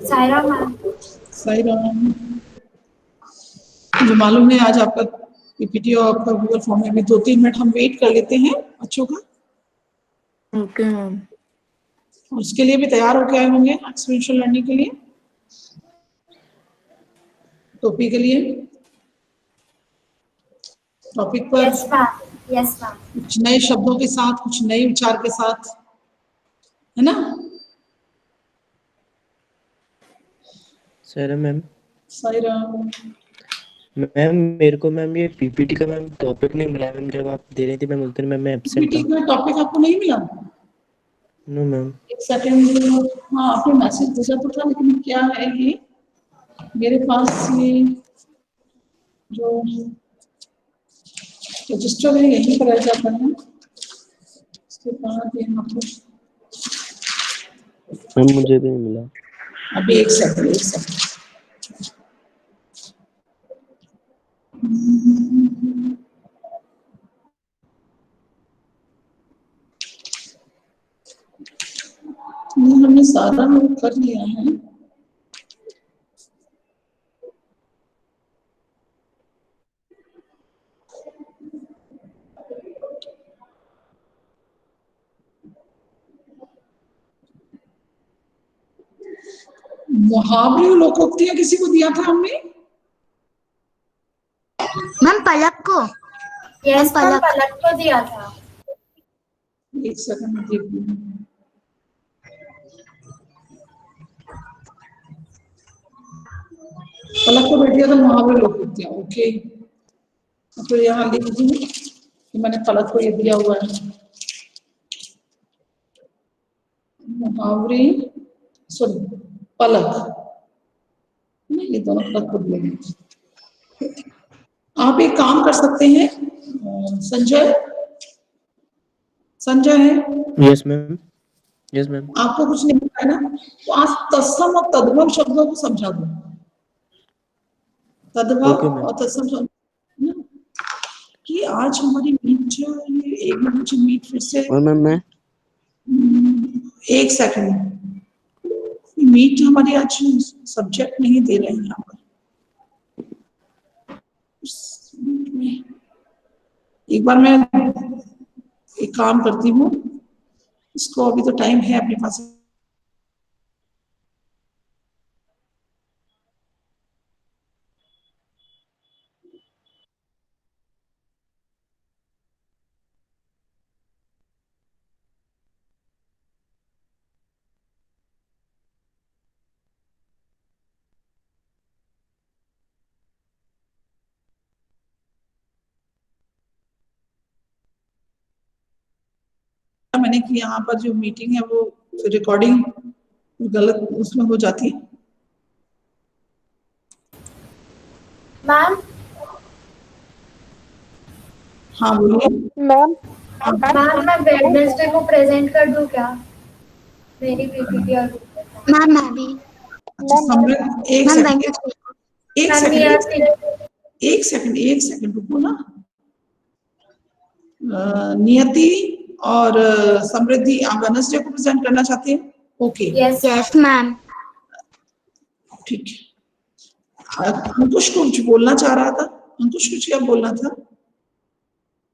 Saira ma'am. Sai Ram. मुझे मालूम है आज आपका पीपीटी और आपका गूगल फॉर्म में भी 2-3 मिनट हम वेट कर लेते हैं बच्चों का। Okay ma'am. और उसके लिए भी तैयार होकर आए होंगे एक्सपीरियंशियल लर्निंग के लिए, टॉपिक के लिए, टॉपिक पर यस मैम, यस मैम। कुछ नए शब्दों के साथ, कुछ नए विचार के साथ, है ना? Sir ma'am, Sai Ram. Ma'am मेरे को मैम ये पीपीटी का मैम टॉपिक नहीं मिला मैम, जब आप दे रही थी मैम उस दिन मैम मैं एब्सेंट पीपीटी था। का टॉपिक आपको नहीं मिला? No ma'am. एक सेकंड, हाँ आपने मैसेज भेजा तो था, लेकिन क्या है ये मेरे पास ये जो रजिस्टर है यहीं पर रह जाता है, इसके बाद ये आपको मैम मुझे भी नहीं मिला। अभी एक सेकंड, एक सेकंड। हमने सारा कर लिया है। मुहावरे और लोकोक्तियां किसी को दिया था हमने? मैम पलक को। यस मैम, पलक। पलक को दिया था। एक सेकंड में देख लूं। पलक को बैठ दिया था मुहावरे लोकोक्तियां, ओके। तो यहाँ लिख दूं कि मैंने पलक को ये दिया हुआ है, मुहावरे, सॉरी पलक, नहीं ये दोनों पलक को दिया। आप एक काम कर सकते हैं, संजय, संजय है? Yes ma'am, yes ma'am. आपको कुछ नहीं पता है ना, तो आज तत्सम और तद्भव शब्दों को समझा दो। तद्भव ओके मैम। और तत्सम शब्द कि आज हमारी मीट जो है, एक मिनट मुझे मीट फिर से, और मैम मैं एक सेकंड, मीट हमारी आज सब्जेक्ट नहीं दे रहे हैं यहाँ पर। एक बार मैं एक काम करती हूँ, इसको अभी तो टाइम है अपने पास। मैंने कि यहाँ पर जो मीटिंग है वो रिकॉर्डिंग गलत उसमें हो जाती है। मैम, हाँ बोलिए मैम। मैम मैं वेडनेसडे को प्रेजेंट कर दूं क्या मेरी पीपीटी और मैम मैं भी। समृद्ध, एक मैम सेकंड, वेंकट। एक मैम सेकंड, नियति। एक सेकंड रुको ना। नियति और समृद्धि आप वेडनेसडे को प्रेजेंट करना चाहते हैं? Okay yes yes ma'am. ठीक है। अंकुश कुछ बोलना चाह रहा था, अंकुश कुछ क्या बोलना था?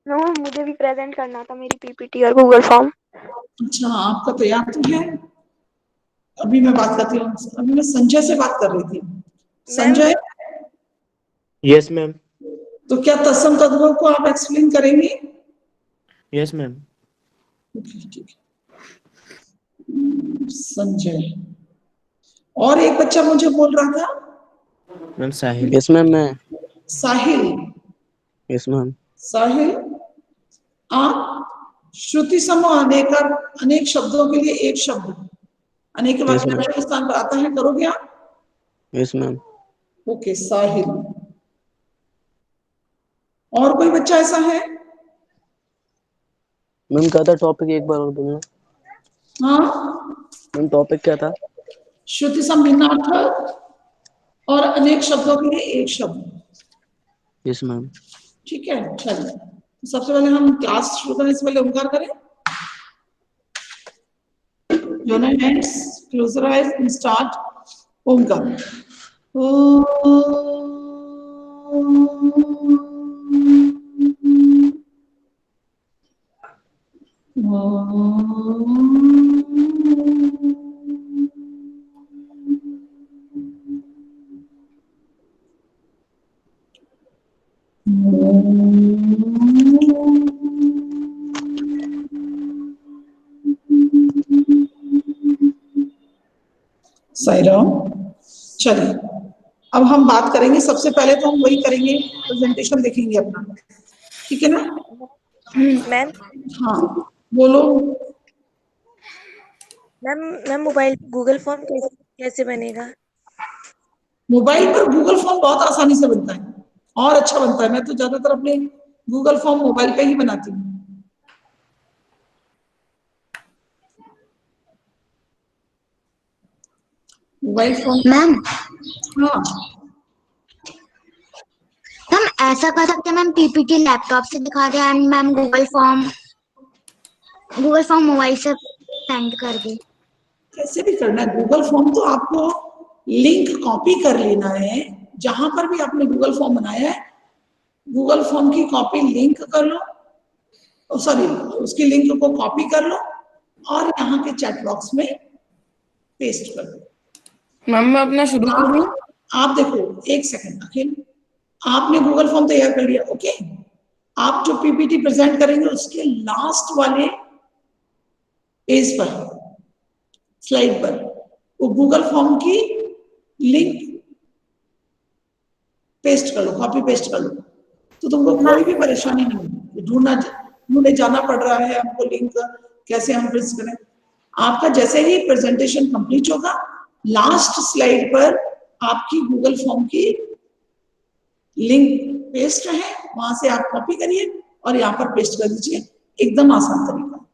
नो, मुझे भी प्रेजेंट करना था मेरी पीपीटी और गूगल फॉर्म। अच्छा आपका तैयार तो है, अभी मैं बात करती हूँ, अभी मैं संजय से बात कर रही थी। Sanjay, yes ma'am. तो क्या तत्सम तद्भव को आप एक्सप्लेन करेंगे? Yes ma'am. ठीक है। संजय, और एक बच्चा मुझे बोल रहा था, मैम साहिल। Yes ma'am. मैं साहिल। Yes ma'am. साहिल, आप श्रुति समूह लेकर अनेक शब्दों के लिए एक शब्द अनेक के यस मैम। वाक्यांश के स्थान पर आता है, करोगे आप? Yes ma'am. ओके साहिल। और कोई बच्चा ऐसा है? मैम क्या था टॉपिक, एक बार और बोलना। हाँ, मैम टॉपिक क्या था? श्रुति समभिन्नार्थक और अनेक शब्दों के लिए एक शब्द। Yes ma'am. ठीक है, चलिए तो सबसे पहले हम क्लास शुरू करने से पहले ओंकार करें। Join your hands, close your eyes and start. ओंकार। साईराम। चलिए अब हम बात करेंगे, सबसे पहले तो हम वही करेंगे, प्रेजेंटेशन देखेंगे अपना, ठीक है ना? मैम हाँ बोलो। Ma'am ma'am mobile Google form कैसे बनेगा? मोबाइल पर गूगल फॉर्म बहुत आसानी से बनता है और अच्छा बनता है। मैं तो ज्यादातर अपने गूगल फॉर्म मोबाइल पे ही बनाती हूँ। Mobile form. मैम हाँ मैम ऐसा कर सकते हैं मैम, पीपीटी लैपटॉप से दिखा दे and ma'am Google form mobile से सेंड कर दे। कैसे भी करना है गूगल फॉर्म, तो आपको लिंक कॉपी कर लेना है। जहां पर भी आपने गूगल फॉर्म बनाया है, गूगल फॉर्म की कॉपी लिंक कर लो, सॉरी उसकी लिंक को कॉपी कर लो और यहाँ के चैट बॉक्स में पेस्ट कर दो। मैम मैं अपना शुरू करूँ? आप देखो, एक सेकंड अखिल, आपने गूगल फॉर्म तैयार कर लिया, ओके? आप जो पीपीटी प्रेजेंट करेंगे उसके लास्ट वाले पेज पर, स्लाइड पर, वो गूगल फॉर्म की लिंक पेस्ट कर लो, कॉपी पेस्ट कर लो, तो तुमको कोई भी परेशानी नहीं होगी। ढूंढने जाना पड़ रहा है हमको लिंक, कैसे हम पेस्ट करें। आपका जैसे ही प्रेजेंटेशन कंप्लीट होगा, लास्ट स्लाइड पर आपकी गूगल फॉर्म की लिंक पेस्ट है, वहां से आप कॉपी करिए और यहाँ पर पेस्ट कर दीजिए। एकदम आसान तरीका,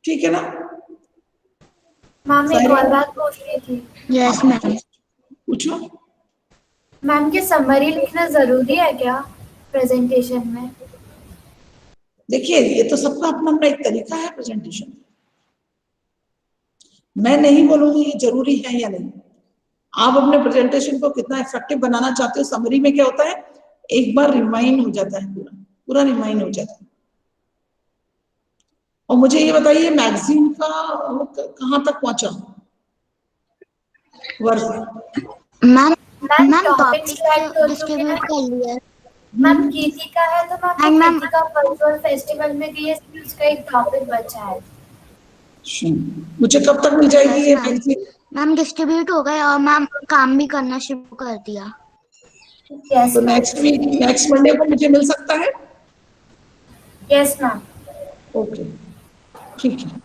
ठीक है ना? मैम एक और बात पूछनी थी। Yes ma'am. पूछो। मैम के समरी लिखना जरूरी है क्या प्रेजेंटेशन में? देखिए ये तो सबका अपना अपना एक तरीका है प्रेजेंटेशन। मैं नहीं बोलूंगी ये जरूरी है या नहीं। आप अपने प्रेजेंटेशन को कितना इफेक्टिव बनाना चाहते हो, समरी में क्या होता है, एक बार रिमाइंड हो जाता है, पूरा रिमाइंड हो जाता है। और मुझे ये बताइए मैगजीन का कहाँ तक पहुंचा work? Ma'am ma'am topic topic start हो चुके डिस्ट्रीब्यूट हैं। कर लिया। मैम गीति का है तो मैम मैम गीति का कल्चरल फेस्टिवल में गई है, उसका एक टॉपिक बचा है। मुझे कब तक मिल जाएगी ये मैगजीन? मैम डिस्ट्रीब्यूट हो गए और मैम काम भी करना शुरू कर दिया। यस तो नेक्स्ट वीक, नेक्स्ट मंडे को मुझे मिल सकता है? Yes ma'am. ओके ठीक है।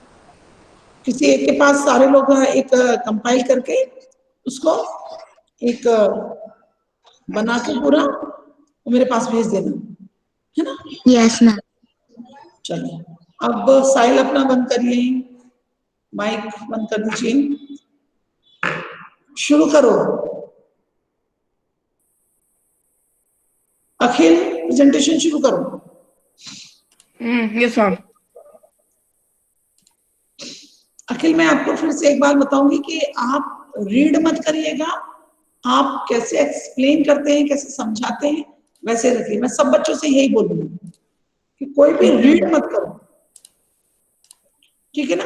किसी एक के पास सारे लोग एक कंपाइल करके उसको एक बना के पूरा मेरे पास भेज देना, है ना? Yes ma'am. चलिए अब साहिल अपना बंद करिए, माइक बंद कर दीजिए, शुरू करो। अखिल प्रेजेंटेशन शुरू करो। Yes ma'am. अखिल मैं आपको फिर से एक बार बताऊंगी कि आप रीड मत करिएगा, आप कैसे एक्सप्लेन करते हैं, कैसे समझाते हैं वैसे रखिए। मैं सब बच्चों से यही बोलूंगी कि कोई भी रीड मत करो, ठीक है ना?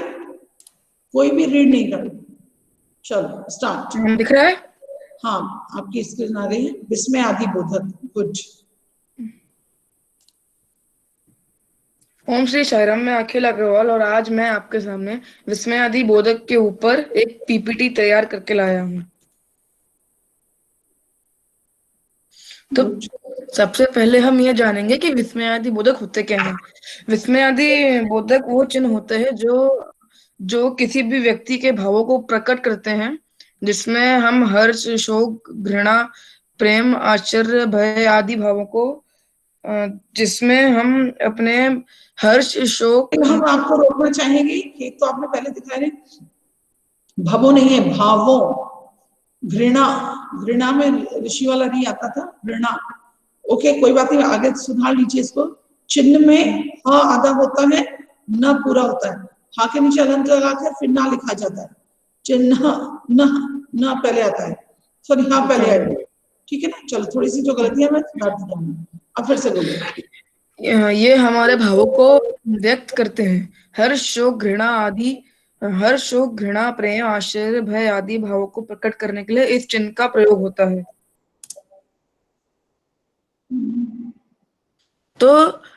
कोई भी रीड नहीं करो। चलो स्टार्ट। दिख रहा है? हाँ आपकी स्क्रीन आ गई है। विस्मय आदि बोधक, गुड। ओम श्री साईराम, मैं अखिल अग्रवाल और आज मैं आपके सामने विस्मय आदि बोधक के ऊपर एक पीपीटी तैयार करके लाया हूँ। तो सबसे पहले हम ये जानेंगे कि विस्मय आदि बोधक होते क्या हैं। विस्मय आदि बोधक वो चिन्ह होते हैं जो किसी भी व्यक्ति के भावों को प्रकट करते हैं, जिसमें हम हर्ष, शोक, घृणा, प्रेम, आश्चर्य, भय आदि भावों को, जिसमें हम अपने हर्ष, शोक। हम आपको रोकना चाहेंगे, एक तो आपने पहले दिखाया है भावों नहीं है, भावों। घृणा, घृणा में ऋषि वाला नहीं आता था, घृणा। ओके कोई बात नहीं, आगे सुधार लीजिए इसको। चिन्ह में ह आधा होता है, न पूरा होता है। हा के नीचे अलंत लगाकर फिर ना लिखा जाता है। चिन्ह न ना पहले आता है, सॉरी हाँ पहले आएगा, ठीक है ना। चलो थोड़ी सी जो गलतियां मैं सुधार देता हूँ, अब फिर से बोलो। ये हमारे भावों को व्यक्त करते हैं। हर्ष, शोक, घृणा आदि, हर्ष, शोक, घृणा, प्रेम, आश्चर्य, भय आदि भावों को प्रकट करने के लिए इस चिन्ह का प्रयोग होता है। तो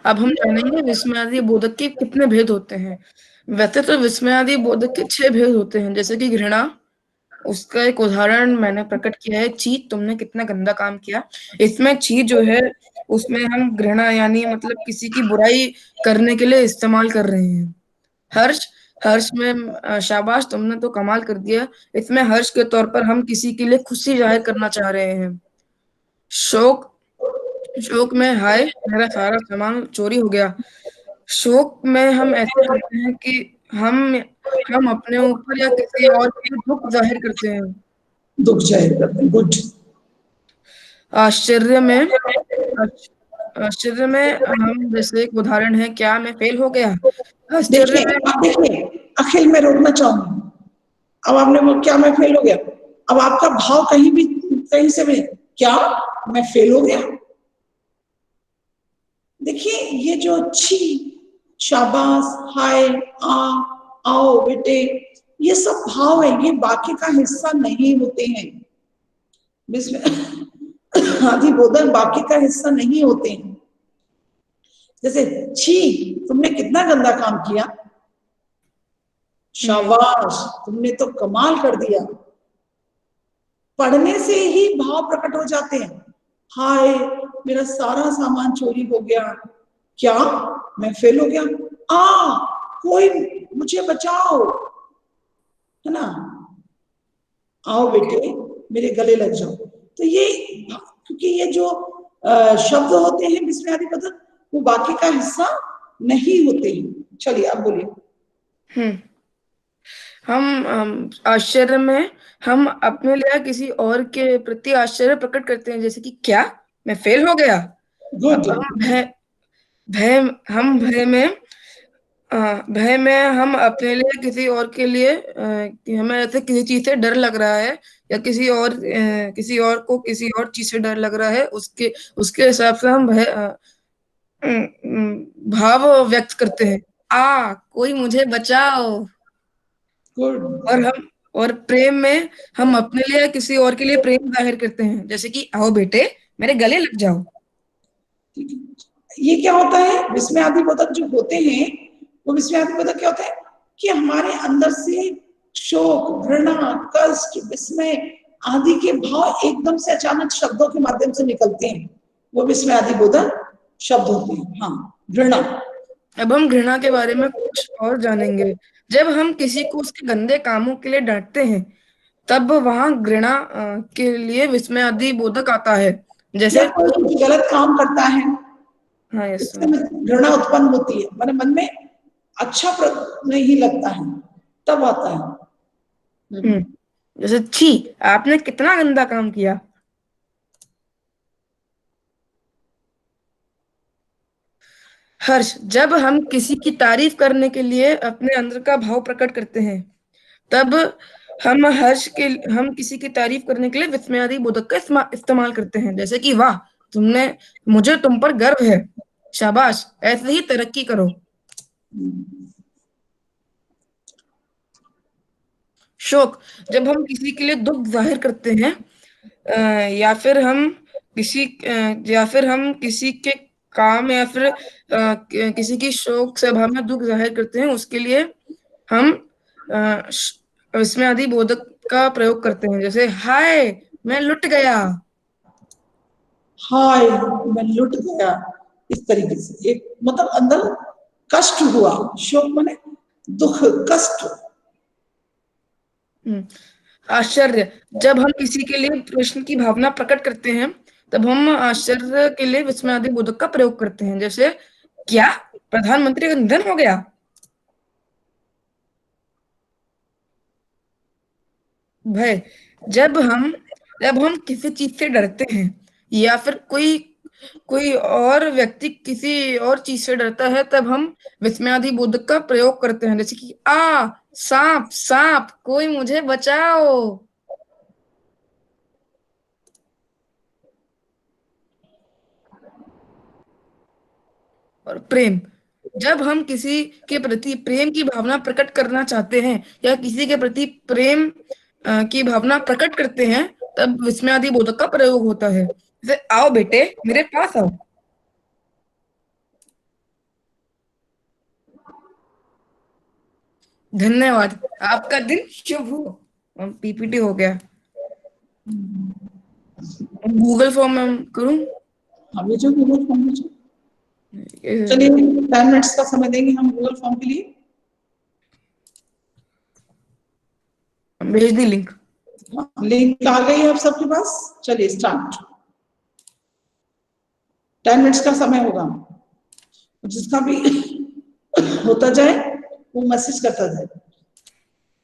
अब हम जानेंगे विस्मयादि बोधक के कितने भेद होते हैं। वैसे तो विस्मयादि बोधक के 6 भेद होते हैं, जैसे कि घृणा, उसका एक उदाहरण मैंने प्रकट किया है, छी तुमने कितना गंदा काम किया। इसमें छी जो है उसमें हम घृणा यानी मतलब किसी की बुराई करने के लिए इस्तेमाल कर रहे हैं। हर्ष, हर्ष में शाबाश तुमने तो कमाल कर दिया, इसमें हर्ष के तौर पर हम किसी के लिए खुशी जाहिर करना चाह रहे हैं। शोक, शोक में हाय मेरा सारा सामान चोरी हो गया। शोक में हम ऐसे करते हैं कि हम अपने ऊपर या किसी और के दुख जाहिर करते हैं। दुख जाहिर करते हैं, गुड। आश्चर्य में, आश्चर्य में हम जैसे एक उदाहरण है, क्या मैं फेल हो गया। आश्चर्य देखिए में अब देखिए, अखिल मैं रोकना चाहूंगी। अब आपने वो क्या मैं फेल हो गया, अब आपका भाव कहीं भी कहीं से भी क्या मैं फेल हो गया। देखिए ये जो छी, शाबाश, हाय, आओ बेटे, ये सब भाव है, ये वाक्य का हिस्सा नहीं होते हैं। आदि बोधन वाक्य का हिस्सा नहीं होते हैं। जैसे छी तुमने कितना गंदा काम किया, शाबाश तुमने तो कमाल कर दिया। पढ़ने से ही भाव प्रकट हो जाते हैं। हाय मेरा सारा सामान चोरी हो गया, क्या मैं फेल हो गया, कोई मुझे बचाओ, है ना, आओ बेटे मेरे गले लग जाओ। तो ये क्योंकि ये जो शब्द होते हैं विस्मयादि बोधक, वो वाक्य का हिस्सा नहीं होते हैं। चलिए आप बोलिए। हम आश्चर्य में हम अपने लिए किसी और के प्रति आश्चर्य प्रकट करते हैं, जैसे कि क्या मैं फेल हो गया। गुड। अब हम भय भय हम भय में हम अपने लिए किसी और के लिए कि हमें ऐसे किसी चीज से डर लग रहा है, या किसी और को किसी और चीज से डर लग रहा है, उसके उसके हिसाब से हम भय भाव व्यक्त करते हैं। कोई मुझे बचाओ। गुड। और प्रेम में हम अपने लिए किसी और के लिए प्रेम जाहिर करते हैं, जैसे कि आओ बेटे मेरे गले लग जाओ। ये क्या होता है, विस्मयादि बोधक जो होते हैं, वो विस्मयादि बोधक क्या होता है कि हमारे अंदर से शोक, घृणा, कष्ट, विस्मय आदि के भाव एकदम से अचानक शब्दों के माध्यम से निकलते हैं, वो विस्मयादि बोधक शब्द होते हैं। हाँ, घृणा। अब हम घृणा के बारे में कुछ और जानेंगे। जब हम किसी को उसके गंदे कामों के लिए डांटते हैं, तब वहां घृणा के लिए विस्मयादि बोधक आता है। जैसे या कोई कुछ गलत काम करता है, हाँ यस इससे घृणा उत्पन्न होती है, मेरे मन में अच्छा नहीं लगता है, तब आता है। जैसे छी आपने कितना गंदा काम किया। हर्ष, जब हम किसी की तारीफ करने के लिए अपने अंदर का भाव प्रकट करते हैं, तब हम किसी की तारीफ करने के लिए विस्मयादि बोधक का इस्तेमाल करते हैं, जैसे कि वाह मुझे तुम पर गर्व है, शाबाश ऐसे ही तरक्की करो। शोक, जब हम किसी के लिए दुख जाहिर करते हैं, या फिर हम किसी के काम या फिर किसी की शोक सभा में दुख जाहिर करते हैं, उसके लिए हम विस्मयादि बोधक का प्रयोग करते हैं, जैसे हाय मैं लुट गया। हाय मैं लुट गया, इस तरीके से एक मतलब अंदर कष्ट हुआ, शोक माने दुख, कष्ट। आश्चर्य, जब हम किसी के लिए प्रश्न की भावना प्रकट करते हैं, तब हम आश्चर्य के लिए विस्मयादि बोधक का प्रयोग करते हैं, जैसे क्या प्रधानमंत्री का निधन हो गया। भय, जब हम किसी चीज से डरते हैं, या फिर कोई कोई और व्यक्ति किसी और चीज से डरता है, तब हम विस्मयादि बोधक का प्रयोग करते हैं, जैसे कि सांप सांप कोई मुझे बचाओ। और प्रेम। जब हम किसी के प्रति प्रेम की भावना प्रकट करना चाहते हैं या किसी के प्रति प्रेम की भावना प्रकट करते हैं, तब विस्मयादि बोधक का प्रयोग होता है। जैसे आओ बेटे मेरे पास आओ। धन्यवाद, आपका दिन शुभ हो। पीपीटी हो गया। गूगल फॉर्म में करूं? हम ये जो गूगल फॉर्म में ये- चलिए 10 मिनट्स का समय देंगे हम गूगल फॉर्म के लिए। भेज दी लिंक। लिंक आ गई है आप सबके पास। चलिए स्टार्ट। 10 मिनट्स का समय होगा, जिसका भी होता जाए वो मैसेज करता जाए।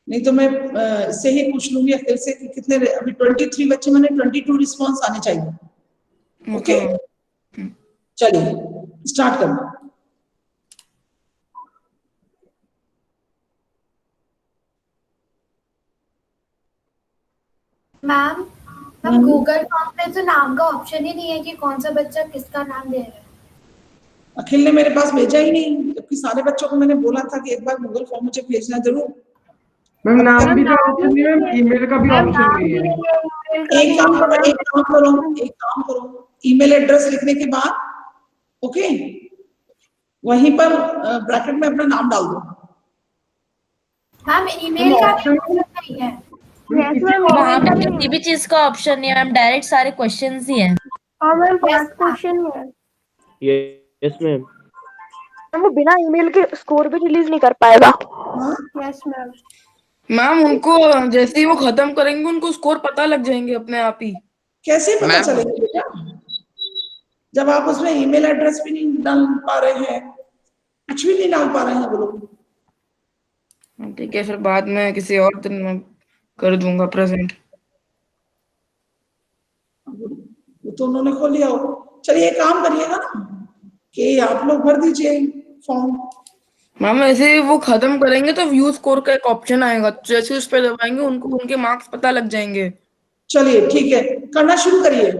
नहीं तो मैं इससे ही पूछ लूंगी अखिल से कि कितने, अभी 23 बच्चे, मैंने 22 रिस्पॉन्स आने चाहिए। ओके हाँ। चलिए स्टार्ट करें। मैम मैम गूगल फॉर्म पे तो नाम का ऑप्शन ही नहीं है कि कौन सा बच्चा किसका नाम दे रहा है। अखिल ने मेरे पास भेजा ही नहीं, जबकि सारे बच्चों को मैंने बोला था कि एक बार गूगल फॉर्म मुझे भेजना जरूर। मैम नाम भी तो ऑप्शन नहीं है, ईमेल का भी ऑप्शन नहीं है। एक काम करो, ईमेल एड्रेस लिखने के बाद ओके वहीं पर ब्रैकेट में अपना नाम डाल दो। मैम ईमेल का भी ऑप्शन नहीं है। यस मैम, वहां ईमेल पे का भी किसी नहीं भी है। चीज का ऑप्शन नहीं है मैम, डायरेक्ट सारे क्वेश्चंस ही हैं। हाँ मैम, Yes, 5 क्वेश्चन है। Yes ma'am. हम वो बिना ईमेल के स्कोर भी रिलीज नहीं कर पाएगा। हाँ? Yes ma'am. मैम उनको जैसे ही वो खत्म करेंगे उनको स्कोर पता लग जाएंगे अपने आप ही। कैसे पता चलेगा बेटा, जब आप उसमें ईमेल एड्रेस भी नहीं डाल पा रहे हैं, कुछ भी नहीं डाल पा रहे हैं वो लोग। ठीक है, फिर बाद में किसी और दिन मैं कर दूंगा प्रेजेंट। वो तो उन्होंने खोल लिया हो। चलिए एक काम करिएगा ना कि आप लोग भर दीजिए फॉर्म। मैम ऐसे ही वो खत्म करेंगे तो व्यू स्कोर का एक ऑप्शन आएगा, जैसे उस पर दबाएंगे उनको उनके मार्क्स पता लग जाएंगे। चलिए ठीक है, करना शुरू करिए।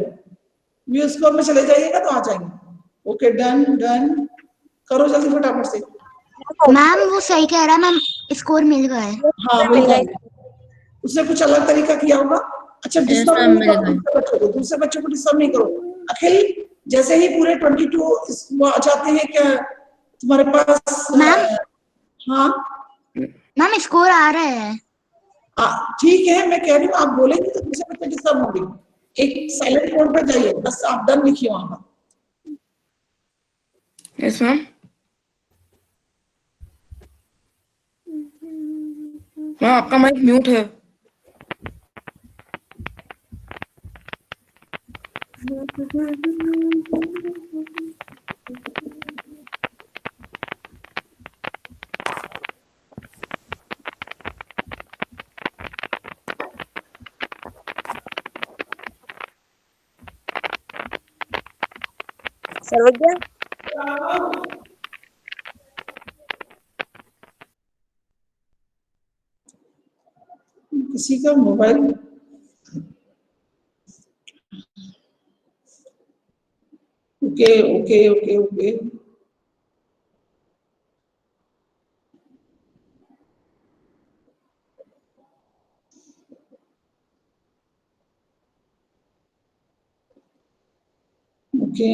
व्यू स्कोर में चले जाइएगा तो आ जाएंगे। ओके डन डन, करो जल्दी फटाफट से। मैम वो सही कह रहा है मैम, स्कोर मिल गए। हाँ मिल जाएगा, उसने कुछ अलग तरीका किया होगा। अच्छा यस डिस्टर्ब मैम, नहीं मिल करो गए। दूसरे बच्चों को डिस्टर्ब नहीं करो। अखिल जैसे ही पूरे 22 वो आ जाते हैं क्या तुम्हारे पास? मैम हाँ मैम स्कोर आ रहे हैं। ठीक है, मैं कह रही हूँ आप बोलेंगे तो दूसरे बच्चे डिस्टर्ब होंगे। एक साइलेंट मोड पर जाइए, बस आप डन लिखिए वहां पर। Yes ma'am. मैम आपका माइक म्यूट है। सर्वज्ञ, किसी का mobile okay okay okay okay okay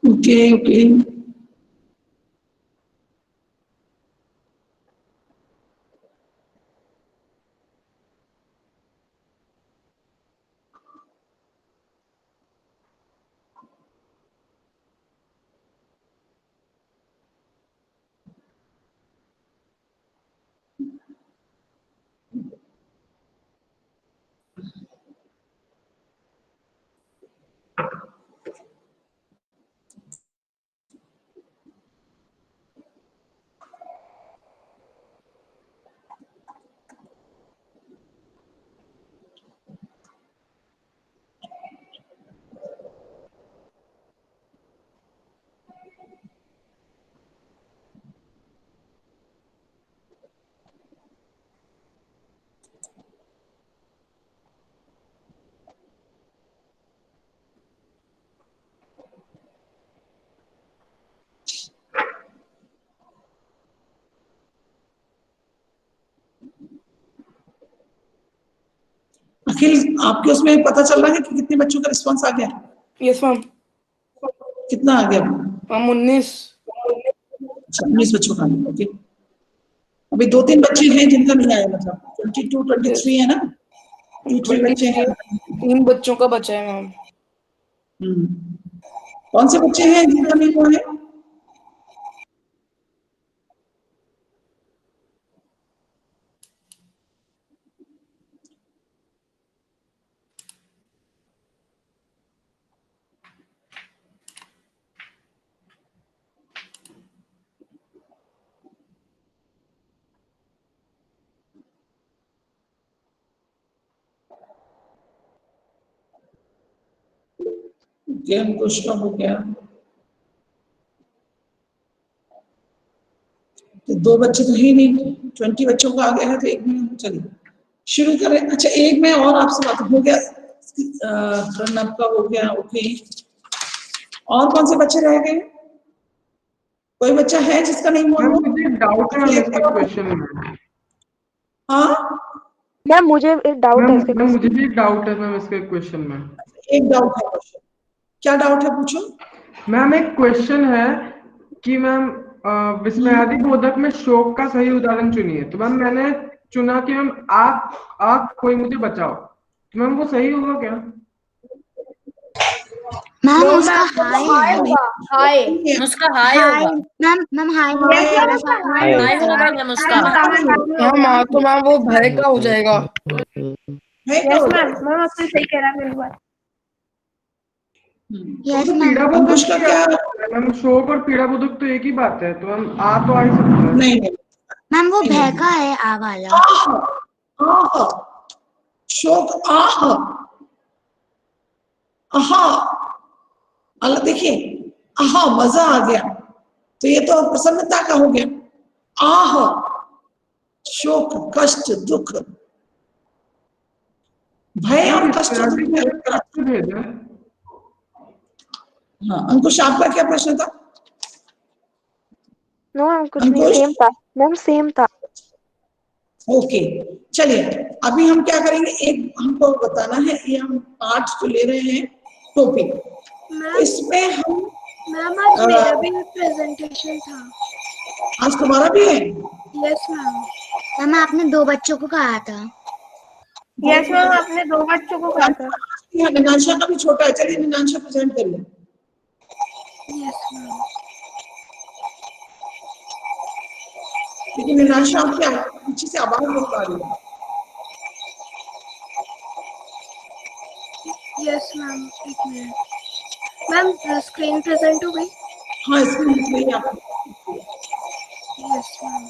okay okay Akhil, आपके उसमें पता चल रहा है कि कितने बच्चों का रिस्पांस आ गया? Yes ma'am. कितना आ गया? हम 19। 19 बच्चों का आ गया। ओके, अभी 2-3 बच्चे हैं जिनका नहीं आया, मतलब 22, 23 है ना? 2-3 बच्चे हैं। 3 बच्चों का बचा है मैम। कौन से बच्चे हैं जिनका नहीं हुआ है? गेम तो स्टॉप हो गया। तो 2 बच्चे तो ही नहीं, 20 बच्चों का आ गया है, तो एक में चलिए शुरू करें। अच्छा, एक में और आपसे बात हो गया, प्रणब का हो गया। ओके, और कौन से बच्चे रह गए? कोई बच्चा है जिसका नहीं हुआ? मैम मुझे डाउट है मैम इसके क्वेश्चन में। हाँ मैम मुझे एक डाउट है इसके मैम मुझे भी एक डाउट है मैम इसके क्वेश्चन में। एक डाउट है, क्वेश्चन क्या डाउट है, पूछो। मैम एक क्वेश्चन है कि मैम विस्मयादि बोधक में शोक का सही उदाहरण चुनिए। तो मैम मैंने चुना कि मैम आप कोई मुझे बचाओ, तो मैम वो सही होगा क्या? मैम नो उसका मैम, हाई हाई है। होगा, हाई। उसका हाई हाई होगा। मैम हाई होगा, मेरे साथ हाई हाई होगा। होगा मैम उसका। हाँ तो मैम वो भय का हो जाएगा। है क्या हो जाएगा? मैम आपने सही कह रहा है मेरी बात। यस तो मैम। पीड़ा अंकुश बोधक का क्या? मैम शोक और पीड़ा बोधक तो एक ही बात है, तो मैम तो आ ही सकता है। नहीं नहीं मैम वो नहीं, भय का है, आ वाला। आह, आह, शोक, आह, आहा, अल्लाह, देखिए, आहा, मजा आ गया, तो ये तो प्रसन्नता का हो गया। आह, शोक, कष्ट, दुख, भय और कष्ट तो भी अलग तरह का। भेजा। हाँ, अंकुश आपका क्या प्रश्न था? नो मैम कुछ नहीं, अंकुश, सेम था मैम, सेम था। ओके, चलिए अभी हम क्या करेंगे, एक हमको बताना है, ये हम पाठ जो ले रहे हैं टॉपिक, इसमें हम मैम आज मेरा भी प्रेजेंटेशन था। आज तुम्हारा भी है? Yes ma'am. मैम आपने 2 बच्चों को कहा था। यस मैम आपने 2 बच्चों को कहा था। निनांशा का भी छोटा है, चलिए निनांशा प्रेजेंट करिए। Yes ma'am. लेकिन निनांशा आपके पीछे से आवाज बहुत आ रही है। यस मैम, एक मिनट मैम, स्क्रीन प्रेजेंट हो गई? हाँ, स्क्रीन दिख रही है आपको, यस मैम।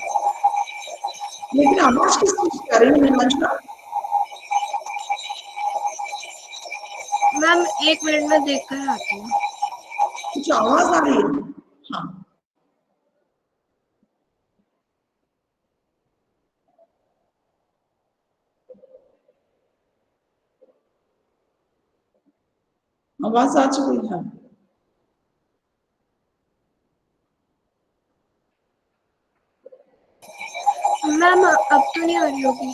लेकिन आवाज किस चीज की आ रही है निनांशा? मैम एक मिनट में देख कर आती हूँ। कुछ आवाज आ रही है। हाँ, आवाज आ चुकी है। मैम अब तो नहीं आ रही होगी।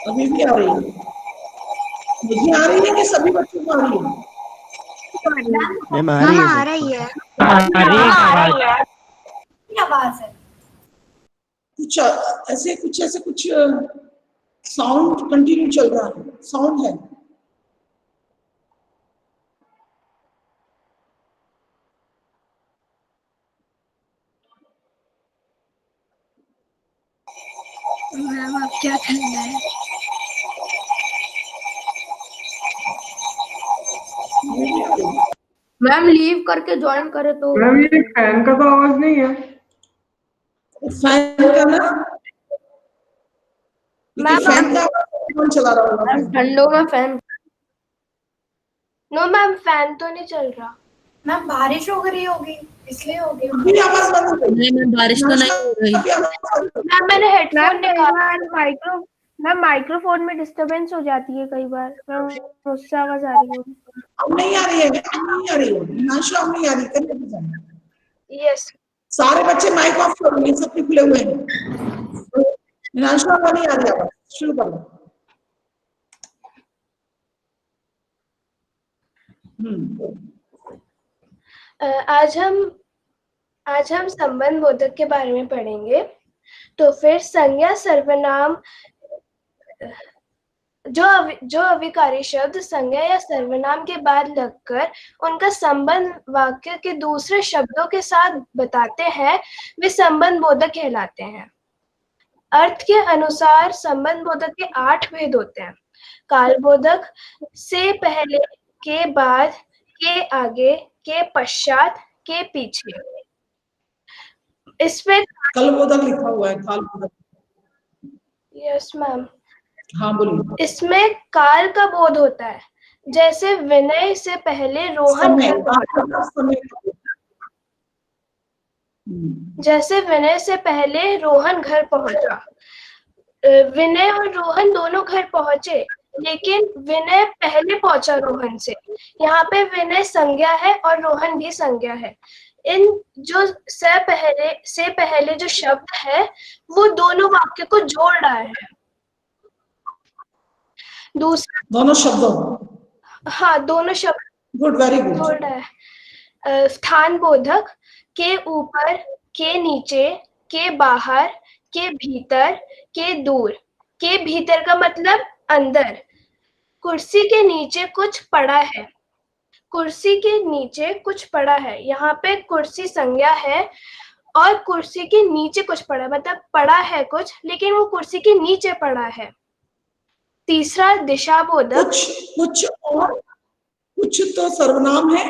अभी भी आ रही है? मुझे आ रही है कि सभी बच्चों को आ रही है? मैम आ मैम रही आ है रही है। आवाज है। कुछ ऐसे कुछ साउंड कंटिन्यू चल रहा है, साउंड है। मैम अब क्या करना है? मैम लीव करके ज्वाइन करे तो। मैम ये फैन का तो आवाज नहीं है। फैन का ना, लेकिन फैन का कौन चला रहा होगा? ठंडों में फैन। नो मैम फैन तो नहीं चल रहा। मैम बारिश हो रही होगी, इसलिए होगी। अभी आवाज बंद हो गई। नहीं मैम बारिश तो नहीं हो रही। अभी आवाज बंद हो गई। मैम मैंने हेडफोन निकाला। माइक्रोफोन में डिस्टरबेंस हो जाती है कई बार, मैम उससे आवाज आ रही होगी। अब नहीं आ रही है, अब नहीं आ रही है निनांशा, अब नहीं आ रही, करिए present। यस सारे बच्चे माइक ऑफ करो, ये सब खुले हुए हैं। निनांशा अब नहीं आ रही आवाज, शुरू करो। आज हम संबंध बोधक के बारे में पढ़ेंगे। तो फिर संज्ञा सर्वनाम जो अविकारी शब्द संज्ञा या सर्वनाम के बाद लगकर उनका संबंध वाक्य के दूसरे शब्दों के साथ बताते हैं, वे संबंध बोधक कहलाते हैं। अर्थ के अनुसार संबंध बोधक के 8 भेद होते हैं। काल बोधक, से पहले, के बाद, के आगे, के पश्चात, के पीछे। इसमें कल बोधक लिखा हुआ है, काल बोधक। Yes ma'am. हाँ बोलिए। इसमें काल का बोध होता है, जैसे विनय से पहले रोहन जैसे विनय से पहले रोहन घर पहुंचा। विनय और रोहन दोनों घर पहुंचे, लेकिन विनय पहले पहुंचा रोहन से। यहाँ पे विनय संज्ञा है और रोहन भी संज्ञा है। इन जो से पहले जो शब्द है वो दोनों वाक्य को जोड़ रहा है। दूसरा दोनों शब्दों, हाँ दोनों शब्द गुड, वेरी गुड। जोड़ रहा है। स्थान बोधक, के ऊपर, के नीचे, के बाहर, के भीतर, के दूर। के भीतर का मतलब अंदर। कुर्सी के नीचे कुछ पड़ा है। कुर्सी के नीचे कुछ पड़ा है, यहाँ पे कुर्सी संज्ञा है और कुर्सी के नीचे कुछ पड़ा, मतलब पड़ा है कुछ, लेकिन वो कुर्सी के नीचे पड़ा है। तीसरा दिशा बोधक, कुछ तो सर्वनाम है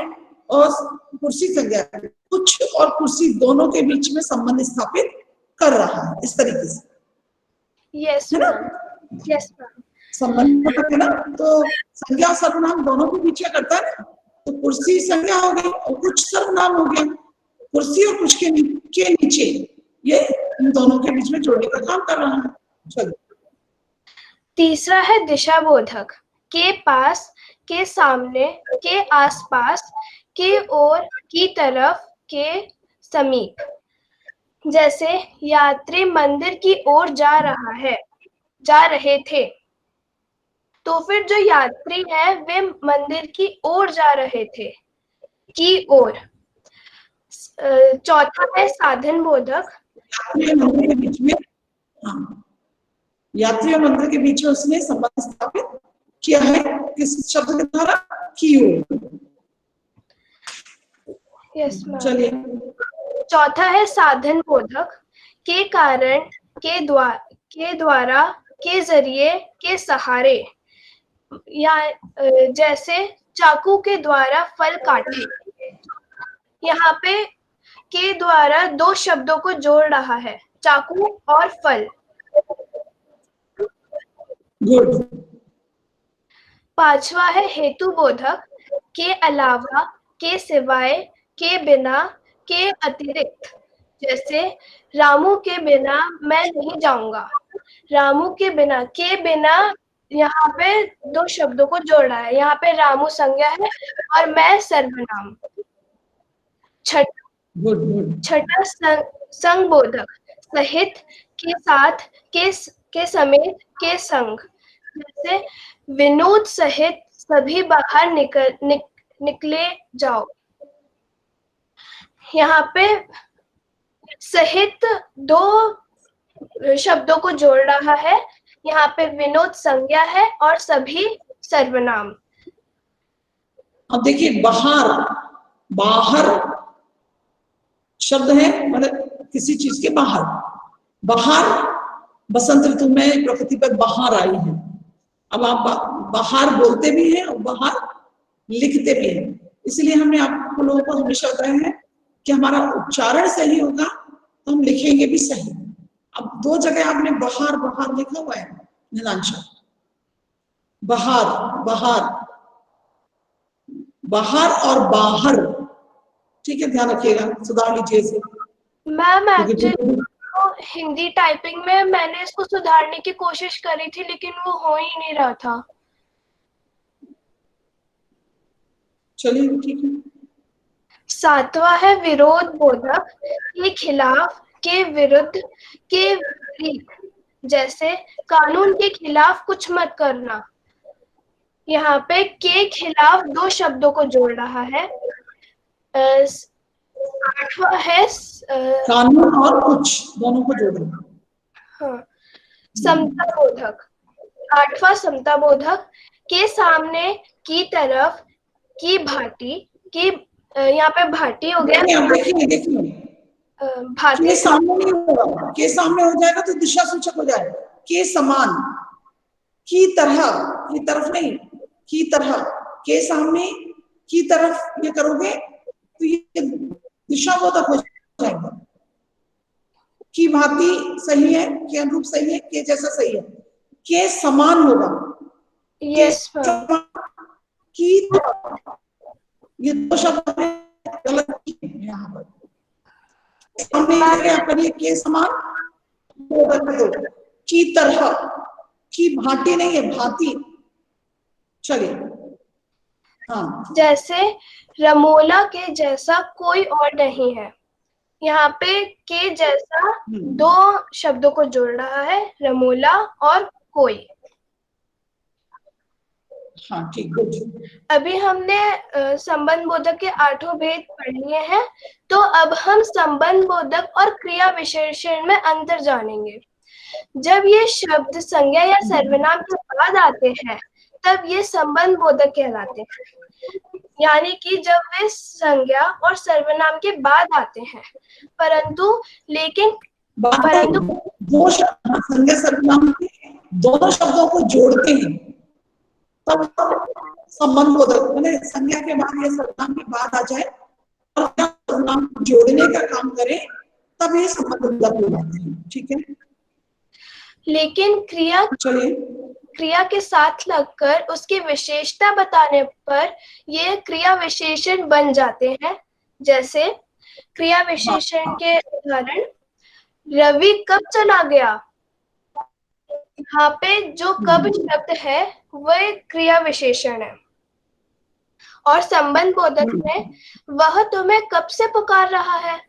और कुर्सी संज्ञा है। कुछ और कुर्सी दोनों के बीच में संबंध स्थापित कर रहा है, इस तरीके से। Yes ma'am, yes ma'am. संबंध है ना, तो संज्ञा सर्वनाम दोनों के बीच में करता है ना, तो कुर्सी संज्ञा हो गई और कुछ सर्वनाम हो गया। कुर्सी और कुछ के नीचे, ये इन दोनों के बीच में जोड़ने का काम कर रहा है। चलो। तीसरा है दिशा बोधक, के पास, के सामने, के आसपास, के ओर, की तरफ, के समीप। जैसे यात्री मंदिर की ओर जा रहे थे, तो फिर जो यात्री है वे मंदिर की ओर जा रहे थे, की ओर। चौथा है साधन बोधक, मंदिर के बीच में, हाँ, यात्री और मंदिर के बीच में उसने संबंध स्थापित किया है, किस शब्द के द्वारा? की ओर। Yes ma'am. चलिए। चौथा है साधन बोधक, के कारण, के द्वारा, के जरिए, के सहारे। या जैसे चाकू के द्वारा फल काटे। यहाँ पे के द्वारा दो शब्दों को जोड़ रहा है, चाकू और फल। गुड। पांचवा है हेतु बोधक, के अलावा, के सिवाय, के बिना, के अतिरिक्त। जैसे रामू के बिना मैं नहीं जाऊंगा। रामू के बिना, के बिना यहाँ पे दो शब्दों को जोड़ रहा है। यहाँ पे रामू संज्ञा है और मैं सर्वनाम। छठा संग बोधक, सहित, के साथ, के समेत, के संग। जैसे विनोद सहित सभी बाहर निकले जाओ। यहाँ पे सहित दो शब्दों को जोड़ रहा है। यहाँ पे विनोद संज्ञा है और सभी सर्वनाम। अब देखिए, बाहर शब्द है, मतलब किसी चीज के बाहर। बाहर बसंत ऋतु में प्रकृति पर बाहर आई है। अब आप बाहर बोलते भी हैं और बाहर लिखते भी हैं, इसलिए हमने आप लोगों को हमेशा बताया है कि हमारा उच्चारण सही होगा तो हम लिखेंगे भी सही। अब दो जगह आपने बाहर लिखा हुआ है नीलांशा, बाहर और बाहर, ठीक है, ध्यान रखिएगा, सुधार लीजिए इसे। मैम एक्चुअली हिंदी टाइपिंग में मैंने इसको सुधारने की कोशिश करी थी, लेकिन वो हो ही नहीं रहा था। चलिए ठीक है। सातवां है विरोध बोधक, के खिलाफ, के विरुद्ध, के विपरीत। जैसे कानून के खिलाफ कुछ मत करना। यहाँ पे के खिलाफ दो शब्दों को जोड़ रहा है। 8वां है कानून और कुछ दोनों को जोड़ रहे हैं। हाँ, समता बोधक। 8वां समता बोधक के सामने, की तरफ, की भांति, की यहाँ पे भांति हो गया। देखिए भांति के सामने नहीं होगा, के सामने हो जाएगा तो दिशा सूचक हो जाएगा। के समान, की तरह, की तरफ नहीं, की तरह, के सामने, की तरफ ये करोगे तो ये दिशाबोधक हो जाएगा। की भांति सही है, के अनुरूप सही है, के जैसा सही है। के समान होगा, यस की ये दो शब्द गलत है यहाँ पर। सामने आप करिए के समान, की तरह, की भांति नहीं है, भांति। चलिए हाँ, जैसे रमोला के जैसा कोई और नहीं है। यहाँ पे के जैसा दो शब्दों को जोड़ रहा है, रमोला और कोई। हाँ ठीक है। अभी हमने संबंध बोधक के 8 भेद पढ़ लिए हैं, तो अब हम संबंध बोधक और क्रिया विशेषण में अंतर जानेंगे। जब ये शब्द संज्ञा या सर्वनाम के बाद आते हैं तब ये संबंध बोधक कहलाते हैं, यानी कि जब वे संज्ञा और सर्वनाम के बाद आते हैं, परंतु दो संज्ञा सर्वनाम दोनों शब्दों को जोड़ते हैं तब संबंध बोधक, मैंने संज्ञा के बाद या सर्वनाम के बाद आ जाए और सर्वनाम जोड़ने का काम करे तब ये संबंध बोधक हो जाते हैं। ठीक है, लेकिन क्रिया के साथ लगकर उसकी विशेषता बताने पर ये क्रिया विशेषण बन जाते हैं। जैसे क्रिया विशेषण के उदाहरण, रवि कब चला गया। यहाँ पे जो कब शब्द है वह क्रिया विशेषण है, और संबंध बोधक में वह तुम्हें कब से पुकार रहा है,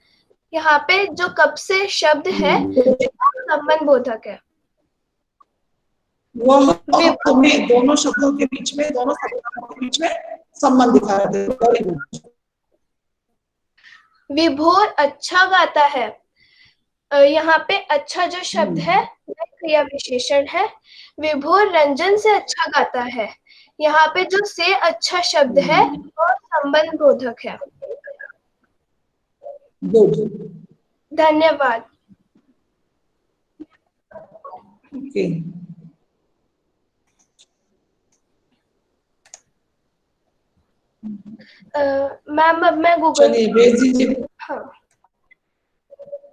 यहाँ पे जो कब से शब्द है संबंध बोधक है। वह तुम्हें दोनों शब्दों के बीच में, दोनों शब्दों के बीच में संबंध दिखा रहे थे। विभोर अच्छा गाता है, यहाँ पे अच्छा जो शब्द है वह क्रिया विशेषण है। विभोर रंजन से अच्छा गाता है, यहाँ पे जो से अच्छा शब्द है वो संबंध बोधक है। धन्यवाद। ओके, मैम अब मैं गूगल, चलिए भेज दीजिए।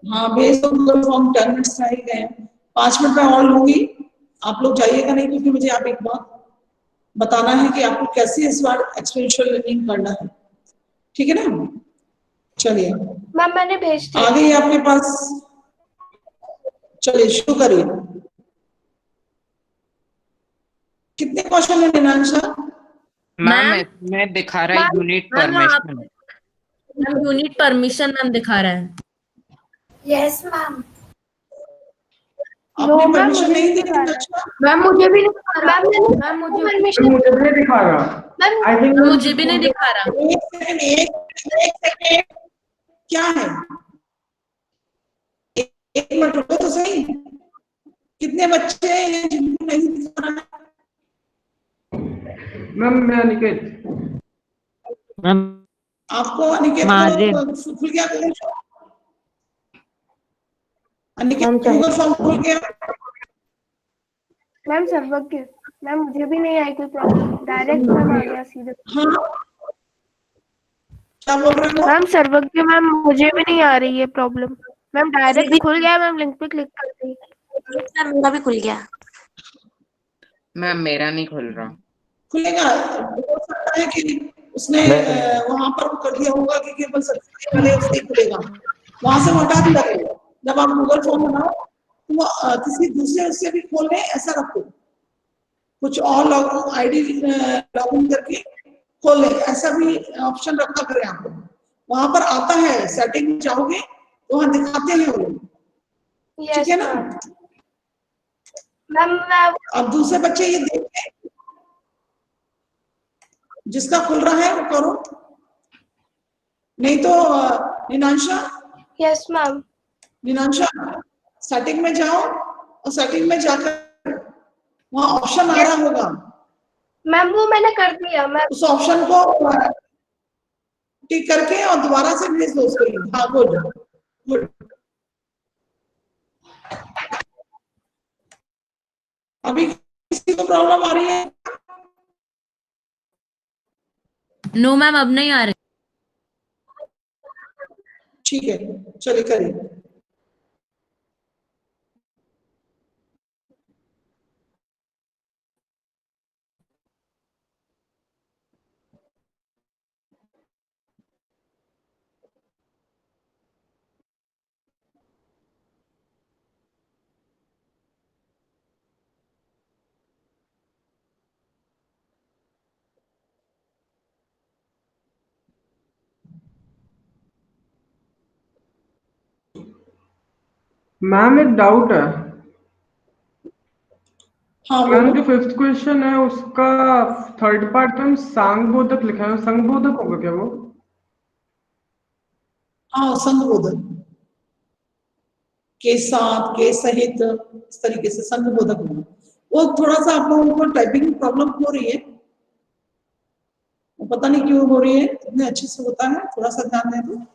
हाँ भेज दो, गूगल फॉर्म 10 मिनट्स रह गए, 5 मिनट में और लूंगी। आप लोग जाइएगा नहीं, क्योंकि मुझे आप एक बात बताना है कि आपको कैसे इस बार एक्सपेरिमेंटल लर्निंग करना है। ठीक है ना, चलिए मैम मैंने भेज दिया। आ गई आपके पास, चलिए शुरू करिए। कितने क्वेश्चन है निनांशा? मैम मैं दिखा रहा है unit permission. Ma'am unit permission ma'am दिखा रहा है। Yes ma'am. आपने परमिशन नहीं दी निनांशा? मैम मुझे भी नहीं दिखा रहा। मैम मुझे परमिशन मुझे भी नहीं दिखा रहा। आई थिंक मुझे भी नहीं दिखा रहा। एक सेकंड, क्या है? एक मिनट रुको तो सही। कितने बच्चे हैं जिनको नहीं दिखा रहा है? मैम मैं अनिकेत। मैम आपको अनिकेत को खुल गया Google form? Aniket Google form खुल गया? मैम सर्वज्ञ, मैम मुझे भी नहीं आई कोई प्रॉब्लम, डायरेक्ट मैम आ गया सीधे। हाँ क्या बोल रहे हो? मैम सर्वज्ञ मैम मुझे भी नहीं आ रही है प्रॉब्लम, मैम डायरेक्ट खुल गया, मैम लिंक पे क्लिक कर दी। मेरा भी खुल गया। मैम मेरा नहीं खुल रहा। खुलेगा, हो सकता है कि उसने वहां पर कर दिया होगा कि केवल सबसे पहले उससे खुलेगा, वहां से हटा दिया करेगा। जब आप गूगल फॉर्म बनाओ तो किसी दूसरे से भी खोल लें, ऐसा रखो, कुछ और लॉग आईडी लॉगिन करके खोल लें, ऐसा भी ऑप्शन रखा करें। आप वहां पर आता है, सेटिंग में जाओगे तो वहां दिखाते हैं वो लोग। ठीक है ना? मैम अब दूसरे बच्चे ये देखें, जिसका खुल रहा है वो करो, नहीं तो Ninansha. Yes ma'am. Ninansha setting में जाओ और सेटिंग में जाकर वहां ऑप्शन आ रहा होगा मैम वो मैंने कर दिया। मैं उस ऑप्शन को टिक करके और दोबारा से भेज दो उसको लिंक। हाँ गुड गुड। अभी किसी को प्रॉब्लम आ रही है? नो मैम अब नहीं आ रही। ठीक है चलिए करिए। मैम एक डाउट है। हाँ मैम बोलो। जो 5th क्वेश्चन है उसका 3rd पार्ट में सांगबोधक लिखा है, संगबोधक होगा क्या वो? हाँ संघबोधक के साथ के सहित इस तरीके से संघबोधक होगा। वो थोड़ा सा आप लोगों को टाइपिंग प्रॉब्लम हो रही है, वो पता नहीं क्यों हो रही है, इतने अच्छे से होता है, थोड़ा सा ध्यान दें तो।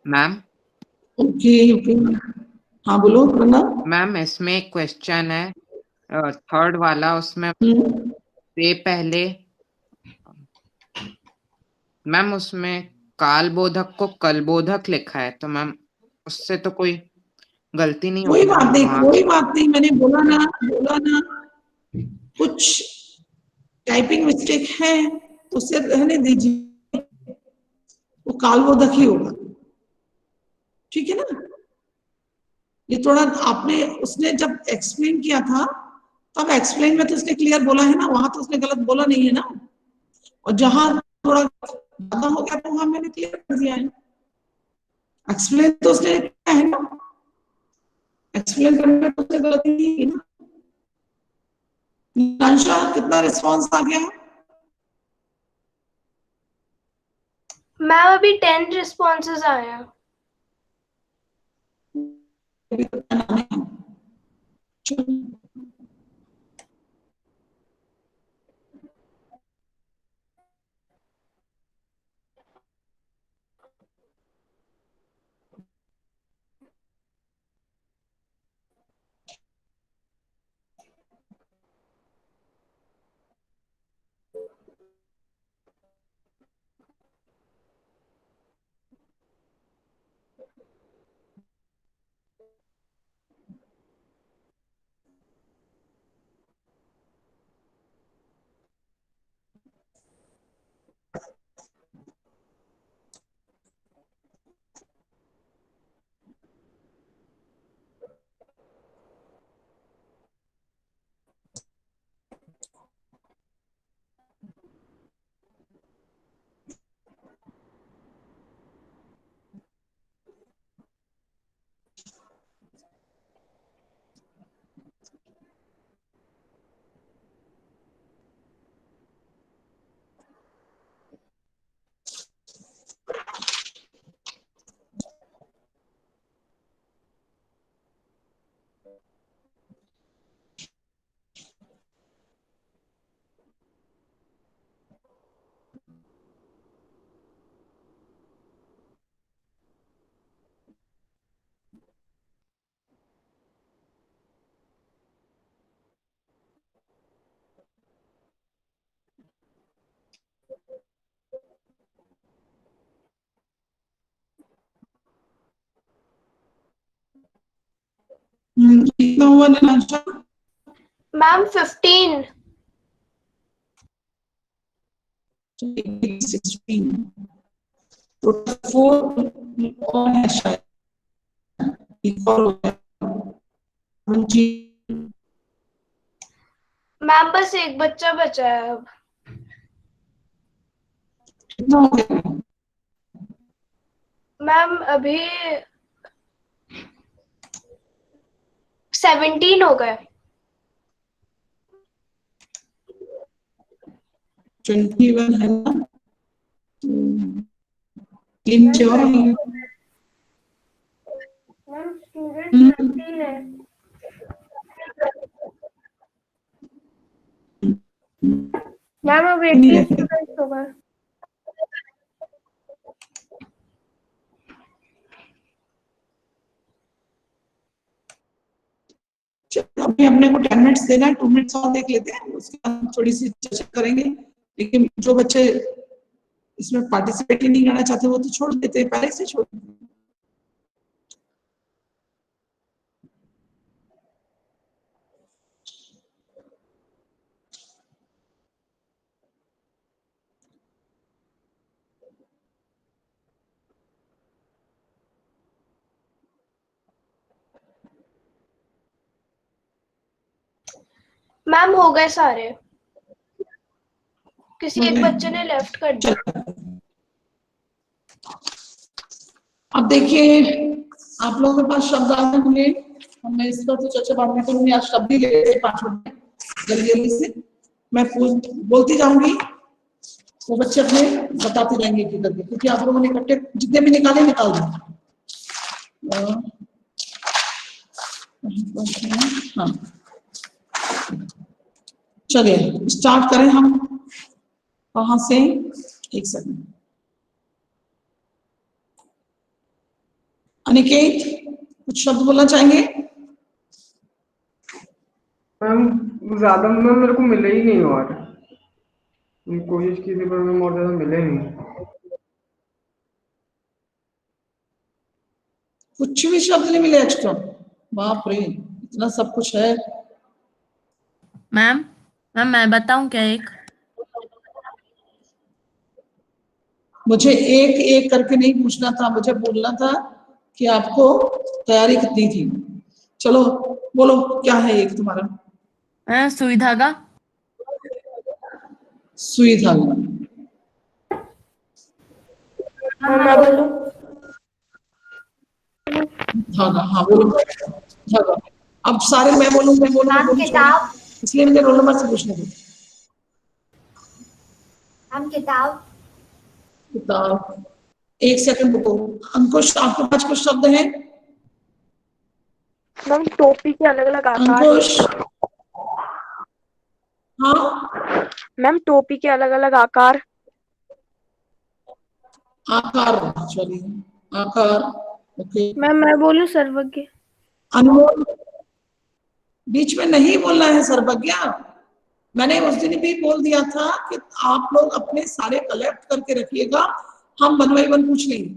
Ma'am okay okay. हाँ बोलो प्रणव। मैम इसमें एक क्वेश्चन है 3rd वाला, उसमें से पहले मैम उसमें कालबोधक को कलबोधक लिखा है, तो मैम उससे तो कोई गलती नहीं कोई होगी बात मैम नहीं वहाँ? कोई बात नहीं, मैंने बोला ना कुछ टाइपिंग मिस्टेक है तो उसे रहने दीजिए, वो कालबोधक ही होगा, ठीक है ना। ये थोड़ा आपने उसने जब एक्सप्लेन किया था तब एक्सप्लेन में तो उसने क्लियर बोला है ना, वहां तो उसने गलत बोला नहीं है ना, और जहां थोड़ा ज्यादा हो गया तो वहां मैंने क्लियर कर दिया है। एक्सप्लेन तो उसने किया है ना, एक्सप्लेन करने में तो उसने गलती नहीं की ना। निरांशा कितना रिस्पॉन्स आ गया? मैम अभी 10 रिस्पॉन्सेज आए हैं। कितना हुआ निरांशा? मैम 15। 16 टोटल 4 और है शायद, एक और हो गया। जी मैम बस एक बच्चा बचा है अब। कितना हो गया? मैम अभी 17 हो गए। 21 है ना, तीन बच्चे और हैं। मैम स्टूडेंट 13 है। मैम अब 18 स्टूडेंट्स हो गए। चलो अभी अपने को 10 मिनट्स देना है, 2 मिनट्स और देख लेते हैं, उसके बाद हम थोड़ी सी चर्चा करेंगे। लेकिन जो बच्चे इसमें पार्टिसिपेट ही नहीं करना चाहते वो तो छोड़ देते हैं, पहले से छोड़ देते हैं। मैम हो गए सारे, किसी एक बच्चे ने लेफ्ट कर दिया। अब देखिए आप लोगों के पास शब्द आए होंगे, हमने इस पर तो चर्चा बाद में करूंगी, आज शब्द ही ले लेते हैं 5 मिनट में जल्दी जल्दी से। मैं बोलती जाऊंगी, वो बच्चे अपने बताते जाएंगे कि करके, क्योंकि आप लोगों ने इकट्ठे जितने भी निकाले निकाल दो। हाँ चलिए स्टार्ट करें हम, कहाँ से, एक सेकंड। अनिकेत कुछ शब्द बोलना चाहेंगे? मैम ज्यादा मैम मेरे को मिले ही नहीं, और कोशिश की थी पर मैम और ज्यादा मिले नहीं। कुछ भी शब्द नहीं मिले एक्स्ट्रा? बाप रे, इतना सब कुछ है। मैम मैं बताऊं क्या एक? मुझे एक एक करके नहीं पूछना था, मुझे बोलना था कि आपको तैयारी कितनी थी। चलो बोलो क्या है एक तुम्हारा? सुई धागा। सुई धागा। मैं बोलूं? धागा, हाँ बोलो धागा। अब सारे मैं बोलूं किताब। इसलिए मुझे रोल नंबर से पूछने दो। हम किताब। किताब, एक सेकंड रुको। अंकुश आपके पास कुछ शब्द हैं? मैम टोपी के अलग अलग आकार। अंकुश, हाँ मैम टोपी के अलग अलग आकार। आकार, चलिए आकार, ओके। मैम मैं बोलूं सर्वज्ञ? अनमोल, बीच में नहीं बोलना है सर्वज्ञ। मैंने उस दिन भी बोल दिया था कि आप लोग अपने सारे कलेक्ट करके रखिएगा, हम 1 बाय 1 पूछ लेंगे,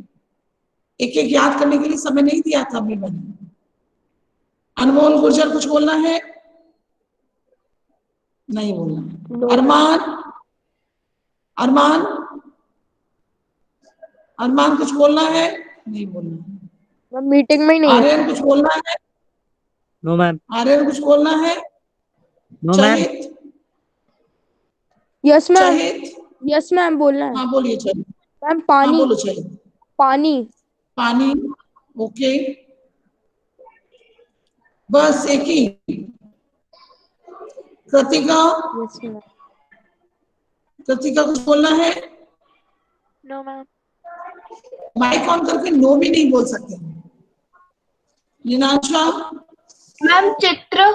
एक एक याद करने के लिए समय नहीं दिया था अभी मैंने। अनमोल गुर्जर कुछ बोलना है? नहीं बोलना। अरमान, अरमान, अरमान कुछ बोलना है? नहीं बोलना। मीटिंग में ही नहीं है। आर्यन कुछ बोलना है? No ma'am. आर्यन कुछ बोलना है? No ma'am. चाहिए? Yes ma'am. चाहिए? यस मैम बोलना है। हाँ बोलिए चाहिए। मैम हाँ पानी। बोलो चाहिए। पानी। पानी, ओके, बस एक ही। Kritika, yes ma'am. कृतिका कुछ बोलना है? No ma'am. माइक ऑन करके नो भी नहीं बोल सकते। लीनाशा, मैम चित्र।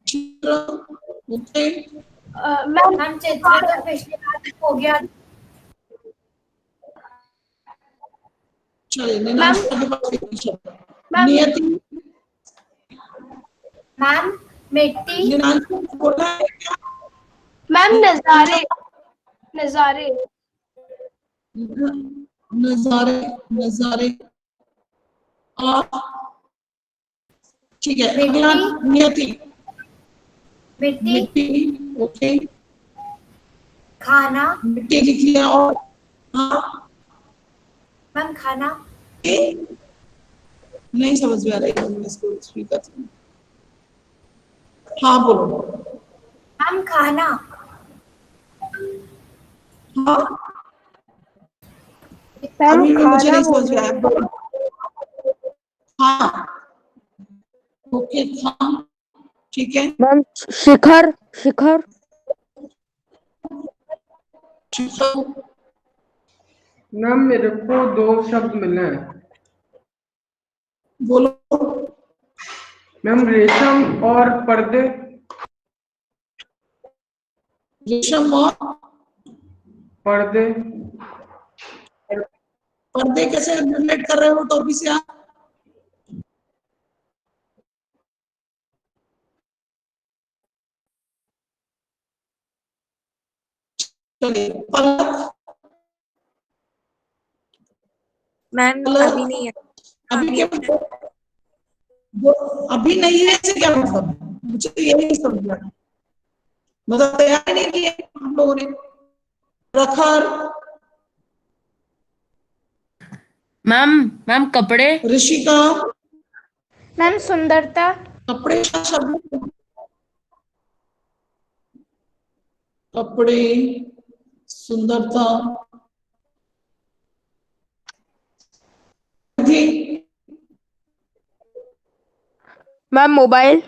चित्र, ओके। मैम चित्र तो पिछली बार हो गया। चलिए लीनाशा के पास एक शब्द। नियति, मैम मिट्टी। लीनाशा कुछ बोलना है क्या? मैम नजारे। नजारे। नजारे, नजारे, ठीक है। अगला नियति। मिट्टी। मिट्टी, ओके। खाना। मिट्टी लिख लिया और हाँ मैम खाना। नहीं समझ में आ रही है, मैं इसको स्पीकर से। हाँ बोलो। मैम खाना। हाँ मैम अभी भी मुझे खाना नहीं बोल समझ में रहे आया। हैं। हाँ ओके हाँ ठीक है। मैम शिखर शिखर। मैम मेरे को 2 शब्द मिले हैं। बोलो। मैम रेशम और पर्दे। रेशम और पर्दे। पर्दे कैसे रिलेट कर रहे हो टॉपिक से आप? चलिए पलक। मैम पलक अभी नहीं है। अभी अभी क्या वो अभी नहीं है ऐसे क्या मतलब? मुझे तो यही नहीं समझ में आया। मतलब तैयार नहीं किए हम लोगों ने। प्रखर। मैम मैम कपड़े। ऋषिका। मैम सुंदरता। कपड़े का शब्द। कपड़े सुंदरता थी। Ma'am mobile.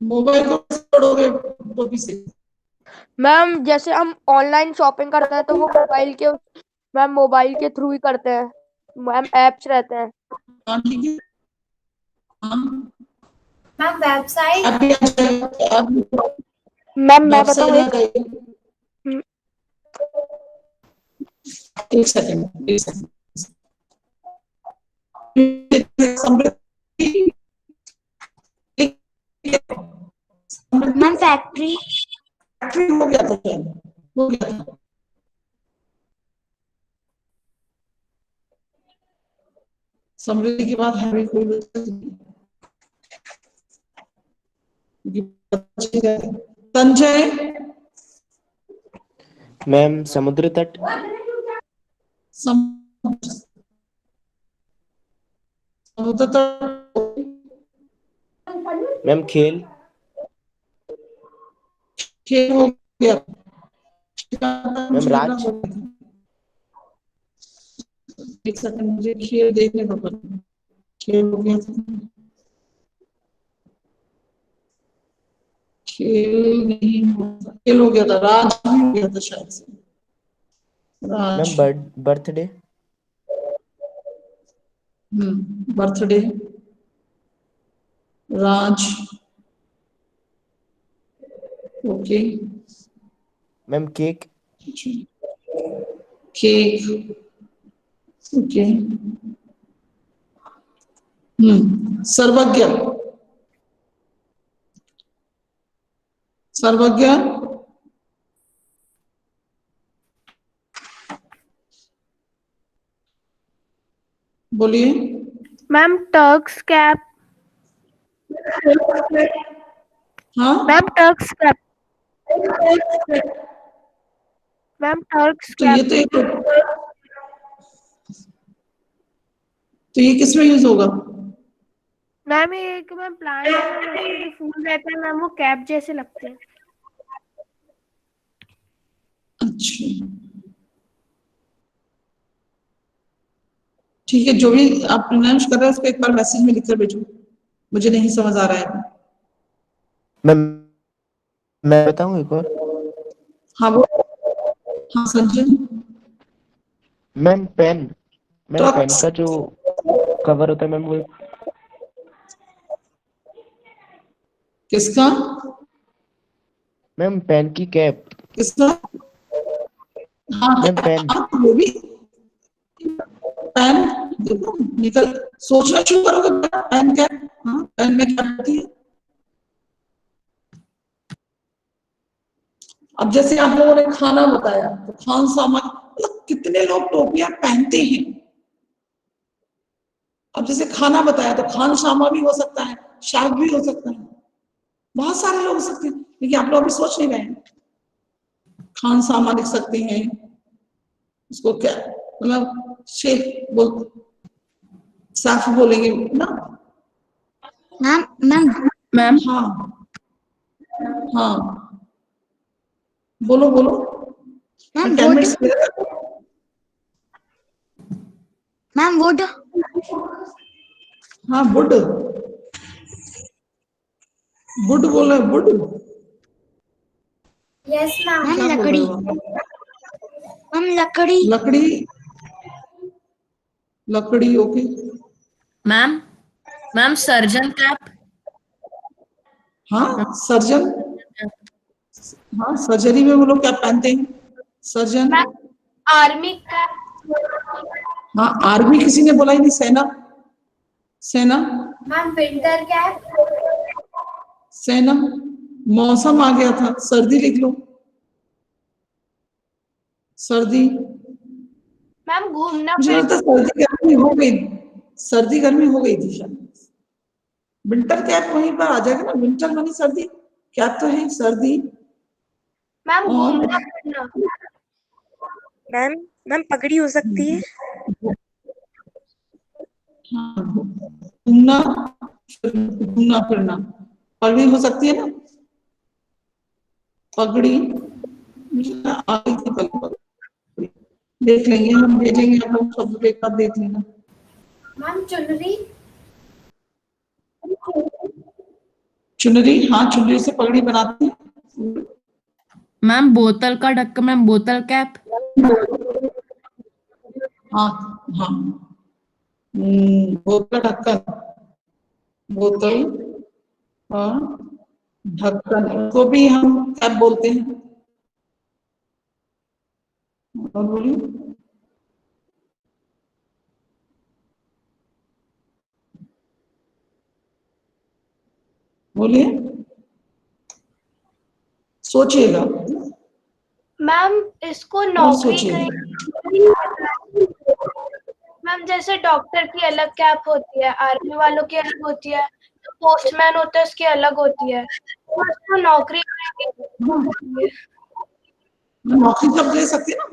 मोबाइल को कैसे जोड़ोगे टॉपिक से? मैम जैसे हम ऑनलाइन शॉपिंग करते हैं तो वो मोबाइल के थ्रू ही करते हैं। मैम एप्स रहते हैं। हाँ ठीक है। हाँ मैम वेबसाइट। अभी आ जाएगा, अभी मैम मैं वेबसाइट बताऊँ आ एक। जाएगी। एक सेकंड एक second. Samriddhi. Ma'am factory. Factory हो गया था क्या? हो गया था। समृद्धि के बाद हमें कोई बचा नहीं। संजय। मैम समुद्र तट। समुद्र तट। मैम खेल। खेल हो गया। मैम राज। एक सेकंड मुझे खेल देखने को पड़ता। खेल हो गया था। खेल नहीं हुआ। खेल हो गया था। राज भी हो गया था शायद से। Raj. Ma'am birthday. Birthday. Raj. Okay. Ma'am cake. Cake. Okay. Sarvagya. Sarvagya. बोलिए। Ma'am Turks cap. हाँ ma'am Turks cap. Ma'am Turks तो कैप। ये किस में यूज होगा? मैम ये एक मैम प्लांट है मैम, उसके जो फूल रहते हैं मैम वो कैप जैसे लगते हैं। अच्छा ठीक है, जो भी आप प्रोनाउंस कर रहे हैं उसको एक बार मैसेज में लिखकर भेजो, मुझे नहीं समझ आ रहा है। मैम मैं बताऊं एक और। हाँ वो हाँ Sanjay. Ma'am pen. Ma'am pen ट्रक्स। का जो कवर होता है मैम वो। किसका? मैम पेन की कैप। किसका? हाँ मैम पेन। हाँ वो भी पेन। देखो निकल सोचना शुरू करोगे पेन क्या? हाँ पेन में क्या होती है? अब जैसे आप लोगों ने खाना बताया तो खान सामान, मतलब कितने लोग टोपियां पहनते हैं। अब जैसे खाना बताया तो खान सामा भी हो सकता है, शायद भी हो सकता है। बहुत सारे लोग हो सकते हैं, लेकिन आप लोग अभी सोच नहीं रहे हैं। खान सामा लिख सकते हैं, उसको क्या मतलब शेख बोल, साफ बोलेंगे ना। मैम मैम मैम हाँ हाँ, बोलो बोलो। Ma'am 10 would minutes ma'am would हाँ, वुड वुड बोल रहे, वुड यस मैम। मैम क्या बोल रहे लकड़ी हो आप? मैम लकड़ी लकड़ी, लकड़ी okay. Ma'am ma'am surgeon cap. हाँ सर्जन, हाँ सर्जरी में वो लोग क्या पहनते हैं, सर्जन। मैम आर्मी का। हाँ आर्मी किसी ने बोला ही नहीं, सेना, सेना, मैम विंटर कैप। सेना। मौसम आ गया था, सर्दी लिख लो, सर्दी। मैम घूमना मुझे लगता है सर्दी गर्मी हो गई, सर्दी गर्मी हो गई थी शायद। विंटर कैप वहीं पर आ जाएगा ना, विंटर मानी सर्दी, कैप तो है सर्दी। मैम और घूमना फिरना। मैम मैम पगड़ी हो सकती है। हाँ, घूमना, घूमना फिरना, पगड़ी हो सकती है ना, पगड़ी। मुझे ना आ गई थी पगड़ी। देख लेंगे, हम भेजेंगे, आप लोग शब्द एक बार देख लेना। मैम चुनरी। चुनरी, हाँ चुनरी से पगड़ी बनाते हैं। मैम बोतल का ढक्कन, मैम बोतल कैप। हाँ हाँ, बोतल ढक्कन, बोतल और ढक्कन को भी हम कैप बोलते हैं। और बोलिए, बोलिए, सोचिएगा मैम इसको और नौकरी सोचिएगा। करें। मैम जैसे डॉक्टर की अलग कैप होती है, आर्मी वालों की अलग होती है, तो पोस्टमैन होता है उसकी अलग होती है, तो उसको नौकरी करेंगे। नौकरी शब्द ले सकते हैं ना,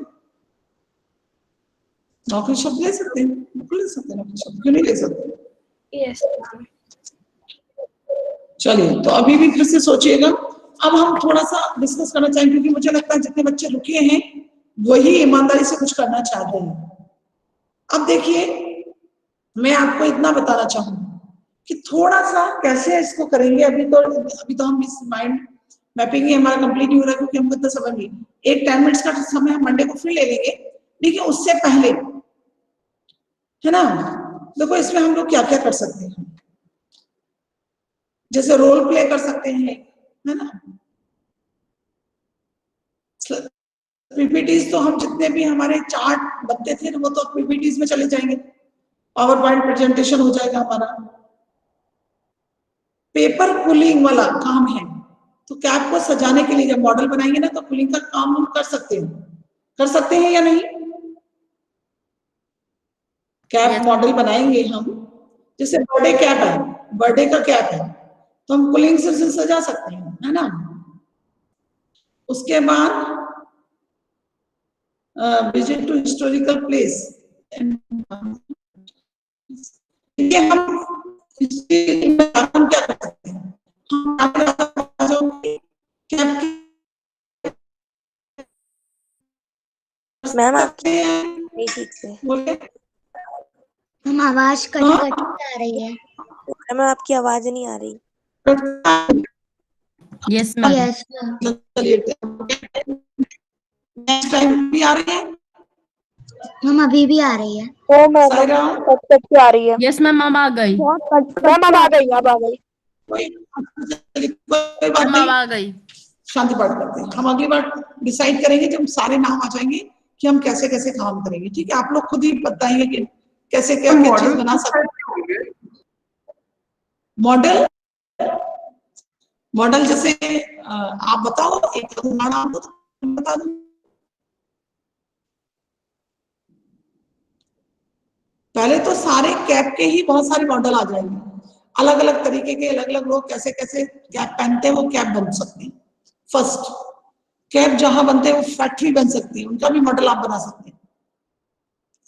नौकरी शब्द ले सकते हैं, बिल्कुल ले सकते हैं नौकरी शब्द, क्यों नहीं ले सकते। Yes ma'am. चलिए, तो अभी भी फिर से सोचिएगा। अब हम थोड़ा सा डिस्कस करना चाहेंगे, क्योंकि मुझे लगता है जितने बच्चे रुके हैं वही ईमानदारी से कुछ करना चाहते हैं। अब देखिए, मैं आपको इतना बताना चाहूंगी कि थोड़ा सा कैसे इसको करेंगे। अभी तो हम इस माइंड मैपिंग ही हमारा कंप्लीट नहीं हो रहा, क्योंकि हमको इतना समझ नहीं। एक 10 मिनट्स का समय हम मंडे को फिर ले लेंगे, लेकिन उससे पहले है ना, देखो इसमें हम लोग क्या क्या कर सकते हैं। जैसे रोल प्ले कर सकते हैं, है ना। पीपीटीज तो हम जितने भी हमारे चार्ट बनते थे वो तो पीपीटीज में चले जाएंगे, पावर पॉइंट प्रेजेंटेशन हो जाएगा हमारा। पेपर पुलिंग वाला काम है, तो कैप को सजाने के लिए जब मॉडल बनाएंगे ना, तो पुलिंग का काम हम कर सकते हैं या नहीं। कैप मॉडल बनाएंगे हम, जैसे बर्थडे कैप है, बर्थडे का कैप है, तो हम पुलिंग से सजा सकते हैं, है ना। उसके बाद विजिट टू हिस्टोरिकल प्लेस, ये हम क्या कर सकते हैं, मैम आपकी नहीं ठीक से। हम आवाज कट कट आ रही है। मैम आपकी आवाज नहीं आ रही। Yes ma'am. Yes next time भी आ रही है, हम अभी भी आ रही है। ओ मैम कट कट के आ रही है। यस मैम अब आ गई। मैम अब आ गई, अब आ गई। कोई बात मैम अब नहीं, आ गई। शांति पाठ करते हैं। हम अगली बार डिसाइड करेंगे जब सारे नाम आ जाएंगे कि हम कैसे कैसे काम करेंगे। ठीक है, आप लोग खुद ही बताएंगे कि कैसे क्या क्या चीज बना सकते हैं। मॉडल, मॉडल जैसे आप बताओ, एक नाम बता दो। पहले तो सारे कैप के ही बहुत सारे मॉडल आ जाएंगे। अलग अलग तरीके के अलग अलग लोग कैसे कैसे कैप पहनते हैं, वो कैप बन सकते हैं। फर्स्ट कैप जहां बनते हैं वो फैक्ट्री बन सकती है, उनका भी मॉडल आप बना सकते हैं।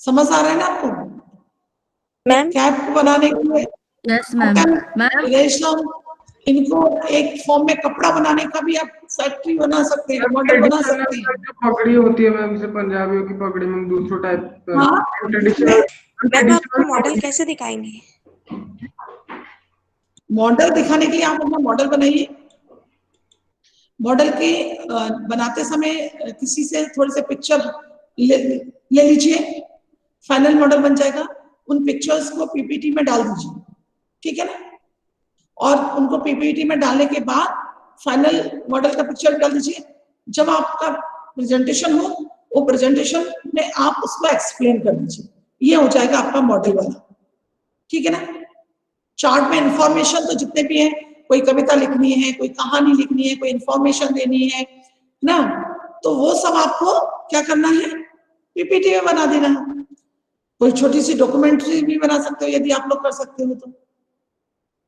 समझ आ रहा है ना आपको? मैम कैप को बनाने के लिए यस मैम। मैम रेशम, इनको एक फॉर्म में कपड़ा बनाने का भी आप फैक्ट्री बना सकते हैं, मॉडल बना सकते हैं। जो पगड़ी होती है मैम, जैसे पंजाबियों की पगड़ी मैम, दूसरों टाइप हाँ, ट्रेडिशनल मॉडल कैसे दिखाएंगे? मॉडल दिखाने के लिए आप अपना मॉडल बनाइए। मॉडल के बनाते समय किसी से थोड़े से पिक्चर ले लीजिए, फाइनल मॉडल बन जाएगा। उन पिक्चर्स को पीपीटी में डाल दीजिए, ठीक है ना? और उनको पीपीटी में डालने के बाद फाइनल मॉडल का पिक्चर डाल दीजिए। जब आपका प्रेजेंटेशन हो, वो प्रेजेंटेशन में आप उसको एक्सप्लेन कर दीजिए। ये हो जाएगा आपका मॉडल वाला, ठीक है ना? चार्ट में इंफॉर्मेशन तो जितने भी हैं, कोई कविता लिखनी है, कोई कहानी लिखनी है, कोई इंफॉर्मेशन देनी है ना, तो वो सब आपको क्या करना है, पीपीटी में बना देना है। कोई छोटी सी डॉक्यूमेंट्री भी बना सकते हो यदि आप लोग कर सकते हो तो।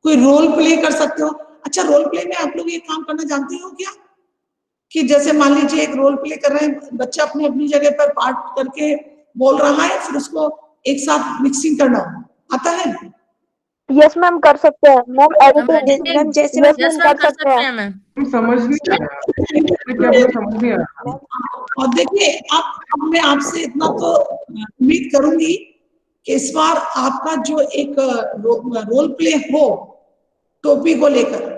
कोई रोल प्ले कर सकते हो। अच्छा, रोल प्ले में आप लोग ये काम करना जानते हो क्या, कि जैसे मान लीजिए एक रोल प्ले कर रहे हैं, बच्चा अपनी अपनी जगह पर पार्ट करके बोल रहा है, फिर उसको एक साथ मिक्सिंग करना आता है? यस मैम, कर सकते हैं मैम। एडिटिंग मैम जैसे यस मैम मैम कर सकते हैं। मैम। समझ नहीं आया, क्या बोला समझ नहीं आया। और देखिए, अब मैं आपसे इतना तो उम्मीद करूंगी कि इस बार आपका जो एक रोल प्ले हो टोपी को लेकर,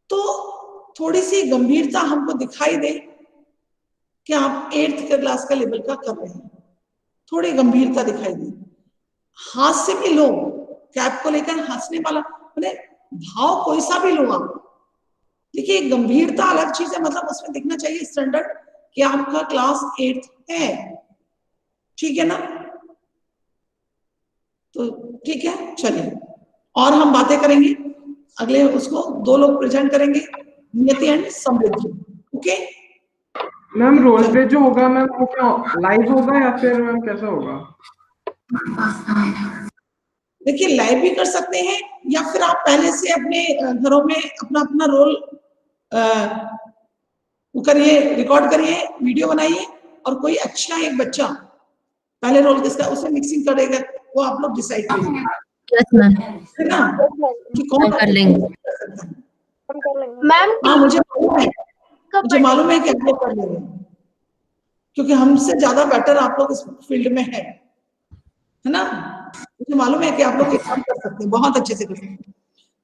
तो थोड़ी सी गंभीरता हमको दिखाई दे कि आप 8th क्लास का लेवल का कर रहे हैं, थोड़ी गंभीरता दिखाई दे। हास्य भी लो, कैप को लेकर हंसने वाला मैंने भाव कोई सा भी लो आप। देखिए, गंभीरता अलग चीज है, मतलब उसमें दिखना चाहिए स्टैंडर्ड कि आपका क्लास 8th है, ठीक है ना? तो ठीक है, चलिए और हम बातें करेंगे अगले। उसको 2 लोग प्रेजेंट करेंगे, Niyati and Samriddhi. Okay ma'am, role play जो होगा मैम, वो क्या लाइव होगा या फिर मैम कैसा होगा? देखिए, लाइव भी कर सकते हैं या फिर आप पहले से अपने घरों में अपना अपना रोल करिए, रिकॉर्ड करिए, वीडियो बनाइए, और कोई अच्छा एक बच्चा पहले रोल किसका उसे मिक्सिंग करेगा, वो आप लोग डिसाइड करिए, यस मैम, है ना, कि कौन कर लेंगे। मैम हाँ, मुझे मालूम है कि आप लोग कर लेंगे, क्योंकि हमसे ज्यादा बेटर आप लोग इस फील्ड में है ना? मुझे मालूम है कि आप लोग ये काम कर सकते हैं, बहुत अच्छे से कर सकते हैं।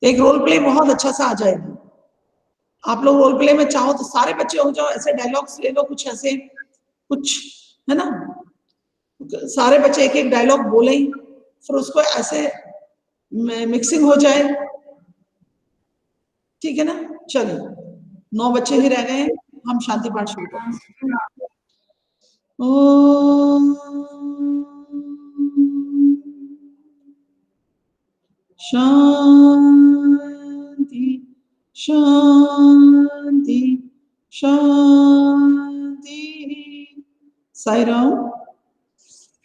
एक रोल प्ले बहुत अच्छा सा आ जाएगा। आप लोग रोल प्ले में चाहो तो सारे बच्चे हो जाओ, ऐसे डायलॉग्स ले लो, कुछ ऐसे कुछ, है ना? सारे बच्चे एक एक डायलॉग बोले, फिर उसको ऐसे मिक्सिंग हो जाए, ठीक है ना? चलिए, 9 बच्चे ही रह गए हैं, हम शांति पाठ शुरू करते हैं। ओम शांति शांति शांति। Sai Ram.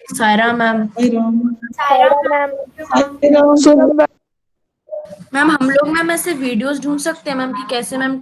Saira ma'am. Ma'am ma'am हम लोग मैम ऐसे वीडियोस ढूंढ सकते हैं मैम कि कैसे मैम